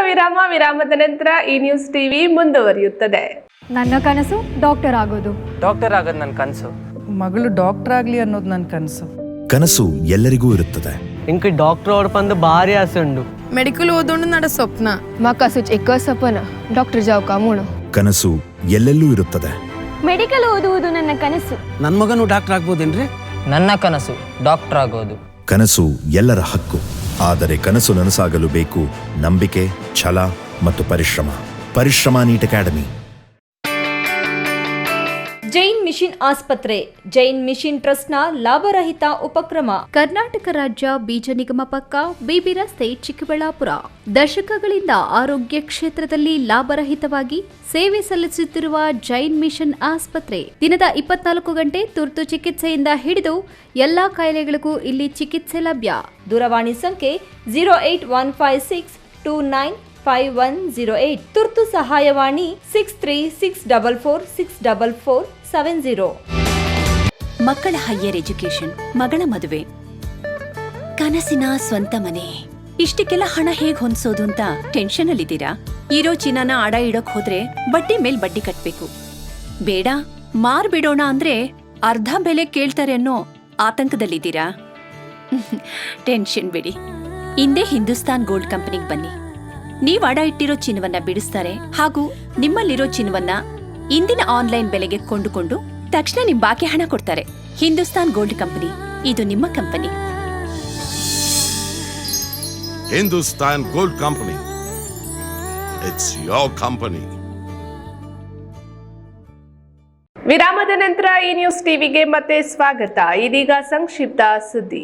A: ವಿರಾಮದ ನಂತರ ಈ ನ್ಯೂಸ್ ಟಿವಿ ಮುಂದುವರಿಯುತ್ತದೆ.
F: ನನ್ನ ಕನಸು ಡಾಕ್ಟರ್ ಆಗೋದು.
N: ಡಾಕ್ಟರ್ ಆಗೋದು ನನ್ನ ಕನಸು.
O: ಮಗಳು ಡಾಕ್ಟರ್ ಆಗ್ಲಿ ಅನ್ನೋದು ನನ್ನ ಕನಸು.
P: ಕನಸು ಎಲ್ಲರಿಗೂ ಇರುತ್ತದೆ.
N: ಇಂಕ ಡಾಕ್ಟರ್ ಓಡ್ಪಂದು ಭಾರಿ ಆಸೆ ಉಂಡು.
O: ಮೆಡಿಕಲ್ ಓದೋಣ ನಡ ಸ್ವಪ್ನ.
Q: ಮಾಕಾಸು ಚಿಕ್ಕ ಸಪನ ಡಾಕ್ಟರ್ ಜಾವ್ ಕಾಮೂಣ.
P: ಕನಸು ಎಲ್ಲೆಲ್ಲೂ ಇರುತ್ತದೆ.
Q: ಮೆಡಿಕಲ್ ಓದುವುದು ನನ್ನ ಕನಸು.
N: ನನ್ನ ಮಗನು ಡಾಕ್ಟರ್ ಆಗ್ಬೋದೇನ್ರಿ? ನನ್ನ ಕನಸು ಡಾಕ್ಟರ್ ಆಗೋದು.
P: ಕನಸು ಎಲ್ಲರ ಹಕ್ಕು. ಆದರೆ ಕನಸು ನನಸಾಗಲು ಬೇಕು ನಂಬಿಕೆ, ಛಲ ಮತ್ತು ಪರಿಶ್ರಮ. Neat academy.
R: ಜೈನ್ ಮಿಷನ್ ಆಸ್ಪತ್ರೆ, ಜೈನ್ ಮಿಷನ್ ಟ್ರಸ್ಟ್ನ ಲಾಭರಹಿತ ಉಪಕ್ರಮ.
S: ಕರ್ನಾಟಕ ರಾಜ್ಯ ಬೀಜ ನಿಗಮ ಪಕ್ಕ, ಬಿಬಿ ರಸ್ತೆ, ಚಿಕ್ಕಬಳ್ಳಾಪುರ. ದಶಕಗಳಿಂದ ಆರೋಗ್ಯ ಕ್ಷೇತ್ರದಲ್ಲಿ ಲಾಭರಹಿತವಾಗಿ ಸೇವೆ ಸಲ್ಲಿಸುತ್ತಿರುವ ಜೈನ್ ಮಿಷನ್ ಆಸ್ಪತ್ರೆ ದಿನದ 24 ಗಂಟೆ ತುರ್ತು ಚಿಕಿತ್ಸೆಯಿಂದ ಹಿಡಿದು ಎಲ್ಲಾ ಕಾಯಿಲೆಗಳಿಗೂ ಇಲ್ಲಿ ಚಿಕಿತ್ಸೆ ಲಭ್ಯ.
R: ದೂರವಾಣಿ ಸಂಖ್ಯೆ 08156295108. ತುರ್ತು ಸಹಾಯವಾಣಿ 6364464470.
S: ಮಕ್ಕಳ ಹೈಯರ್ ಎಜುಕೇಶನ್, ಮಗಳ ಮದುವೆ, ಕನಸಿನ ಸ್ವಂತ ಮನೆ, ಇಷ್ಟಕ್ಕೆಲ್ಲ ಹಣ ಹೇಗ್ ಹೊಂದಿಸೋದು ಅಂತ ಟೆನ್ಷನ್ ಅಲ್ಲಿದ್ದೀರಾ? ಇರೋ ಚಿನ್ನನ ಅಡ ಇಡೋಕ್ ಹೋದ್ರೆ ಬಡ್ಡಿ ಮೇಲ್ ಬಡ್ಡಿ ಕಟ್ಬೇಕು. ಬೇಡ, ಮಾರ್ಬಿಡೋಣ ಅಂದ್ರೆ ಅರ್ಧ ಬೆಲೆ ಕೇಳ್ತಾರೆ ಅನ್ನೋ ಆತಂಕದಲ್ಲಿದ್ದೀರಾ? ಟೆನ್ಷನ್ ಬಿಡಿ, ಇಂದೇ ಹಿಂದೂಸ್ತಾನ್ ಗೋಲ್ಡ್ ಕಂಪನಿಗೆ ಬನ್ನಿ. ನೀವ್ ಅಡ ಇಟ್ಟಿರೋ ಚಿನ್ನವನ್ನ ಬಿಡಿಸ್ತಾರೆ ಹಾಗೂ ನಿಮ್ಮಲ್ಲಿರೋ ಚಿನ್ನವನ್ನ ಇಂದಿನ ಆನ್ಲೈನ್ ಬೆಲೆಗೆ ಕೊಂಡುಕೊಂಡು ತಕ್ಷಣ ನಿಮ್ ಬಾಕಿ ಹಣ ಕೊಡ್ತಾರೆ. ಹಿಂದೂಸ್ತಾನ್ ಗೋಲ್ಡ್ ಕಂಪನಿ, ಇದು ನಿಮ್ಮ company.
T: Hindustan Gold Company. It's your company.
A: ವಿರಾಮದ ನಂತರ ಈ ನ್ಯೂಸ್ ಟಿವಿಗೆ ಮತ್ತೆ ಸ್ವಾಗತ. ಇದೀಗ ಸಂಕ್ಷಿಪ್ತ ಸುದ್ದಿ.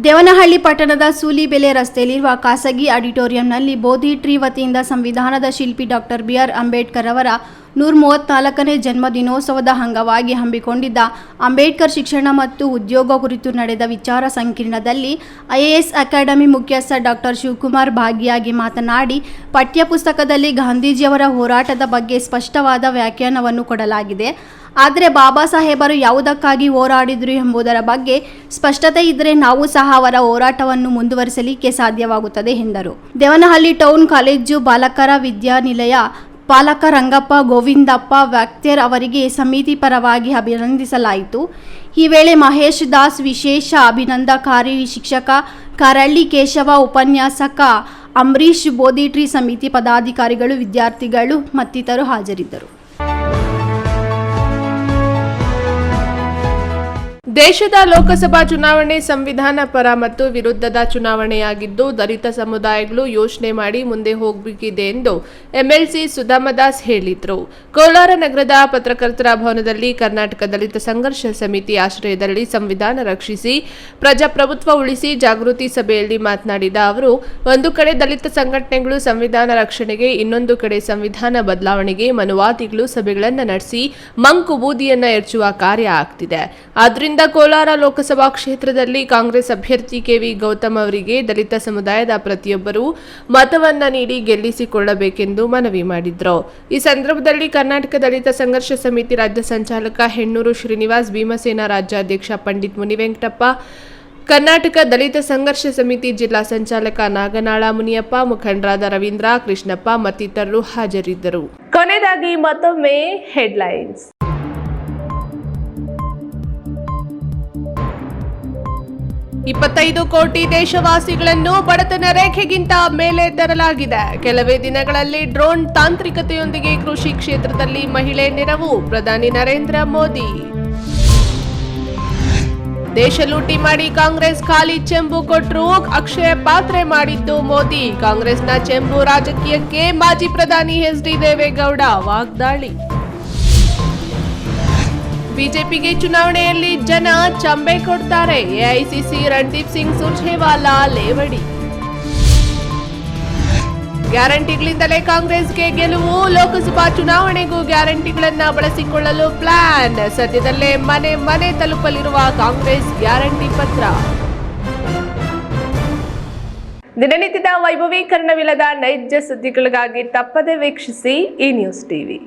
U: ದೇವನಹಳ್ಳಿ ಪಟ್ಟಣದ ಸೂಲಿಬೆಲೆ ರಸ್ತೆಯಲ್ಲಿರುವ ಖಾಸಗಿ ಆಡಿಟೋರಿಯಂನಲ್ಲಿ ಬೋಧಿ ಟ್ರೀ ವತಿಯಿಂದ ಸಂವಿಧಾನದ ಶಿಲ್ಪಿ ಡಾಕ್ಟರ್ ಬಿಆರ್ ಅಂಬೇಡ್ಕರ್ ಅವರ 134ನೇ ಜನ್ಮ ದಿನೋತ್ಸವದ ಅಂಗವಾಗಿ ಹಮ್ಮಿಕೊಂಡಿದ್ದ ಅಂಬೇಡ್ಕರ್ ಶಿಕ್ಷಣ ಮತ್ತು ಉದ್ಯೋಗ ಕುರಿತು ನಡೆದ ವಿಚಾರ ಸಂಕಿರಣದಲ್ಲಿ IAS ಅಕಾಡೆಮಿ ಮುಖ್ಯಸ್ಥ ಡಾಕ್ಟರ್ ಶಿವಕುಮಾರ್ ಭಾಗಿಯಾಗಿ ಮಾತನಾಡಿ, ಪಠ್ಯಪುಸ್ತಕದಲ್ಲಿ ಗಾಂಧೀಜಿಯವರ ಹೋರಾಟದ ಬಗ್ಗೆ ಸ್ಪಷ್ಟವಾದ ವ್ಯಾಖ್ಯಾನವನ್ನು ಕೊಡಲಾಗಿದೆ. ಆದರೆ ಬಾಬಾ ಸಾಹೇಬರು ಯಾವುದಕ್ಕಾಗಿ ಹೋರಾಡಿದರು ಎಂಬುದರ ಬಗ್ಗೆ ಸ್ಪಷ್ಟತೆ ಇದ್ದರೆ ನಾವು ಸಹ ಅವರ ಹೋರಾಟವನ್ನು ಮುಂದುವರಿಸಲಿಕ್ಕೆ ಸಾಧ್ಯವಾಗುತ್ತದೆ ಎಂದರು. ದೇವನಹಳ್ಳಿ ಟೌನ್ ಕಾಲೇಜು ಬಾಲಕರ ವಿದ್ಯಾನಿಲಯ ಪಾಲಕ ರಂಗಪ್ಪ ಗೋವಿಂದಪ್ಪ ವ್ಯಾಕ್ತೇರ್ ಅವರಿಗೆ ಸಮಿತಿ ಪರವಾಗಿ ಅಭಿನಂದಿಸಲಾಯಿತು. ಈ ವೇಳೆ ಮಹೇಶ್ ದಾಸ್ ವಿಶೇಷ ಅಭಿನಂದಕಾರಿ ಶಿಕ್ಷಕ, ಕರಳ್ಳಿ ಕೇಶವ ಉಪನ್ಯಾಸಕ, ಅಂಬರೀಶ್ ಬೋಧಿಟ್ರಿ ಸಮಿತಿ ಪದಾಧಿಕಾರಿಗಳು, ವಿದ್ಯಾರ್ಥಿಗಳು ಮತ್ತಿತರರು ಹಾಜರಿದ್ದರು.
A: ದೇಶದ ಲೋಕಸಭಾ ಚುನಾವಣೆ ಸಂವಿಧಾನ ಪರ ಮತ್ತು ವಿರುದ್ಧದ ಚುನಾವಣೆಯಾಗಿದ್ದು, ದಲಿತ ಸಮುದಾಯಗಳು ಯೋಚನೆ ಮಾಡಿ ಮುಂದೆ ಹೋಗಬೇಕಿದೆ ಎಂದು MLC ಸುಧಾಮದಾಸ್ ಹೇಳಿದರು. ಕೋಲಾರ ನಗರದ ಪತ್ರಕರ್ತರ ಭವನದಲ್ಲಿ ಕರ್ನಾಟಕ ದಲಿತ ಸಂಘರ್ಷ ಸಮಿತಿ ಆಶ್ರಯದಲ್ಲಿ ಸಂವಿಧಾನ ರಕ್ಷಿಸಿ ಪ್ರಜಾಪ್ರಭುತ್ವ ಉಳಿಸಿ ಜಾಗೃತಿ ಸಭೆಯಲ್ಲಿ ಮಾತನಾಡಿದ ಅವರು, ಒಂದು ಕಡೆ ದಲಿತ ಸಂಘಟನೆಗಳು ಸಂವಿಧಾನ ರಕ್ಷಣೆಗೆ, ಇನ್ನೊಂದು ಕಡೆ ಸಂವಿಧಾನ ಬದಲಾವಣೆಗೆ ಮನುವಾದಿಗಳು ಸಭೆಗಳನ್ನು ನಡೆಸಿ ಮಂಕು ಬೂದಿಯನ್ನ ಎರಚುವ ಕಾರ್ಯ ಆಗ್ತಿದೆ. ಆದ್ರಿಂದ ಕೋಲಾರ ಲೋಕಸಭಾ ಕ್ಷೇತ್ರದಲ್ಲಿ ಕಾಂಗ್ರೆಸ್ ಅಭ್ಯರ್ಥಿ KV ಗೌತಮ್ ಅವರಿಗೆ ದಲಿತ ಸಮುದಾಯದ ಪ್ರತಿಯೊಬ್ಬರೂ ಮತವನ್ನ ನೀಡಿ ಗೆಲ್ಲಿಸಿಕೊಳ್ಳಬೇಕೆಂದು ಮನವಿ ಮಾಡಿದ್ರು. ಈ ಸಂದರ್ಭದಲ್ಲಿ ಕರ್ನಾಟಕ ದಲಿತ ಸಂಘರ್ಷ ಸಮಿತಿ ರಾಜ್ಯ ಸಂಚಾಲಕ ಹೆಣ್ಣೂರು ಶ್ರೀನಿವಾಸ್, ಭೀಮಸೇನಾ ರಾಜ್ಯಾಧ್ಯಕ್ಷ ಪಂಡಿತ್ ಮುನಿವೆಂಕಟಪ್ಪ, ಕರ್ನಾಟಕ ದಲಿತ ಸಂಘರ್ಷ ಸಮಿತಿ ಜಿಲ್ಲಾ ಸಂಚಾಲಕ ನಾಗನಾಳ ಮುನಿಯಪ್ಪ, ಮುಖಂಡರಾದ ರವೀಂದ್ರ, ಕೃಷ್ಣಪ್ಪ ಮತ್ತಿತರರು ಹಾಜರಿದ್ದರು. ಕೊನೆಯದಾಗಿ ಮತ್ತೊಮ್ಮೆ ಹೆಡ್ಲೈನ್ಸ್. 25 ಕೋಟಿ ದೇಶವಾಸಿಗಳನ್ನು ಬಡತನ ರೇಖೆಗಿಂತ ಮೇಲೆ ತರಲಾಗಿದೆ. ಕೆಲವೇ ದಿನಗಳಲ್ಲಿ ಡ್ರೋನ್ ತಾಂತ್ರಿಕತೆಯೊಂದಿಗೆ ಕೃಷಿ ಕ್ಷೇತ್ರದಲ್ಲಿ ಮಹಿಳೆ ನೆರವು. ಪ್ರಧಾನಿ ನರೇಂದ್ರ ಮೋದಿ. ದೇಶ ಲೂಟಿ ಮಾಡಿ ಕಾಂಗ್ರೆಸ್ ಖಾಲಿ ಚೆಂಬು ಕೊಟ್ಟರು, ಅಕ್ಷಯ ಪಾತ್ರೆ ಮಾಡಿದ್ದು ಮೋದಿ. ಕಾಂಗ್ರೆಸ್ನ ಚೆಂಬು ರಾಜಕೀಯಕ್ಕೆ ಮಾಜಿ ಪ್ರಧಾನಿ HD ದೇವೇಗೌಡ ವಾಗ್ದಾಳಿ. ಬಿಜೆಪಿಗೆ ಚುನಾವಣೆಯಲ್ಲಿ ಜನ ಚಂಬೆ ಕೊಡ್ತಾರೆ. AICC ರಣದೀಪ್ ಸಿಂಗ್ ಸುರ್ಜೇವಾಲಾ ಲೇವಡಿ. ಗ್ಯಾರಂಟಿಗಳಿಂದಲೇ ಕಾಂಗ್ರೆಸ್ಗೆ ಗೆಲುವು. ಲೋಕಸಭಾ ಚುನಾವಣೆಗೂ ಗ್ಯಾರಂಟಿಗಳನ್ನ ಬಳಸಿಕೊಳ್ಳಲು ಪ್ಲಾನ್. ಸದ್ಯದಲ್ಲೇ ಮನೆ ಮನೆ ತಲುಪಲಿರುವ ಕಾಂಗ್ರೆಸ್ ಗ್ಯಾರಂಟಿ ಪತ್ರ. ದಿನನಿತ್ಯದ ವೈಭವೀಕರಣವಿಲ್ಲದ ನೈಜ ಸುದ್ದಿಗಳಿಗಾಗಿ ತಪ್ಪದೆ ವೀಕ್ಷಿಸಿ ಈ ನ್ಯೂಸ್ ಟಿವಿ.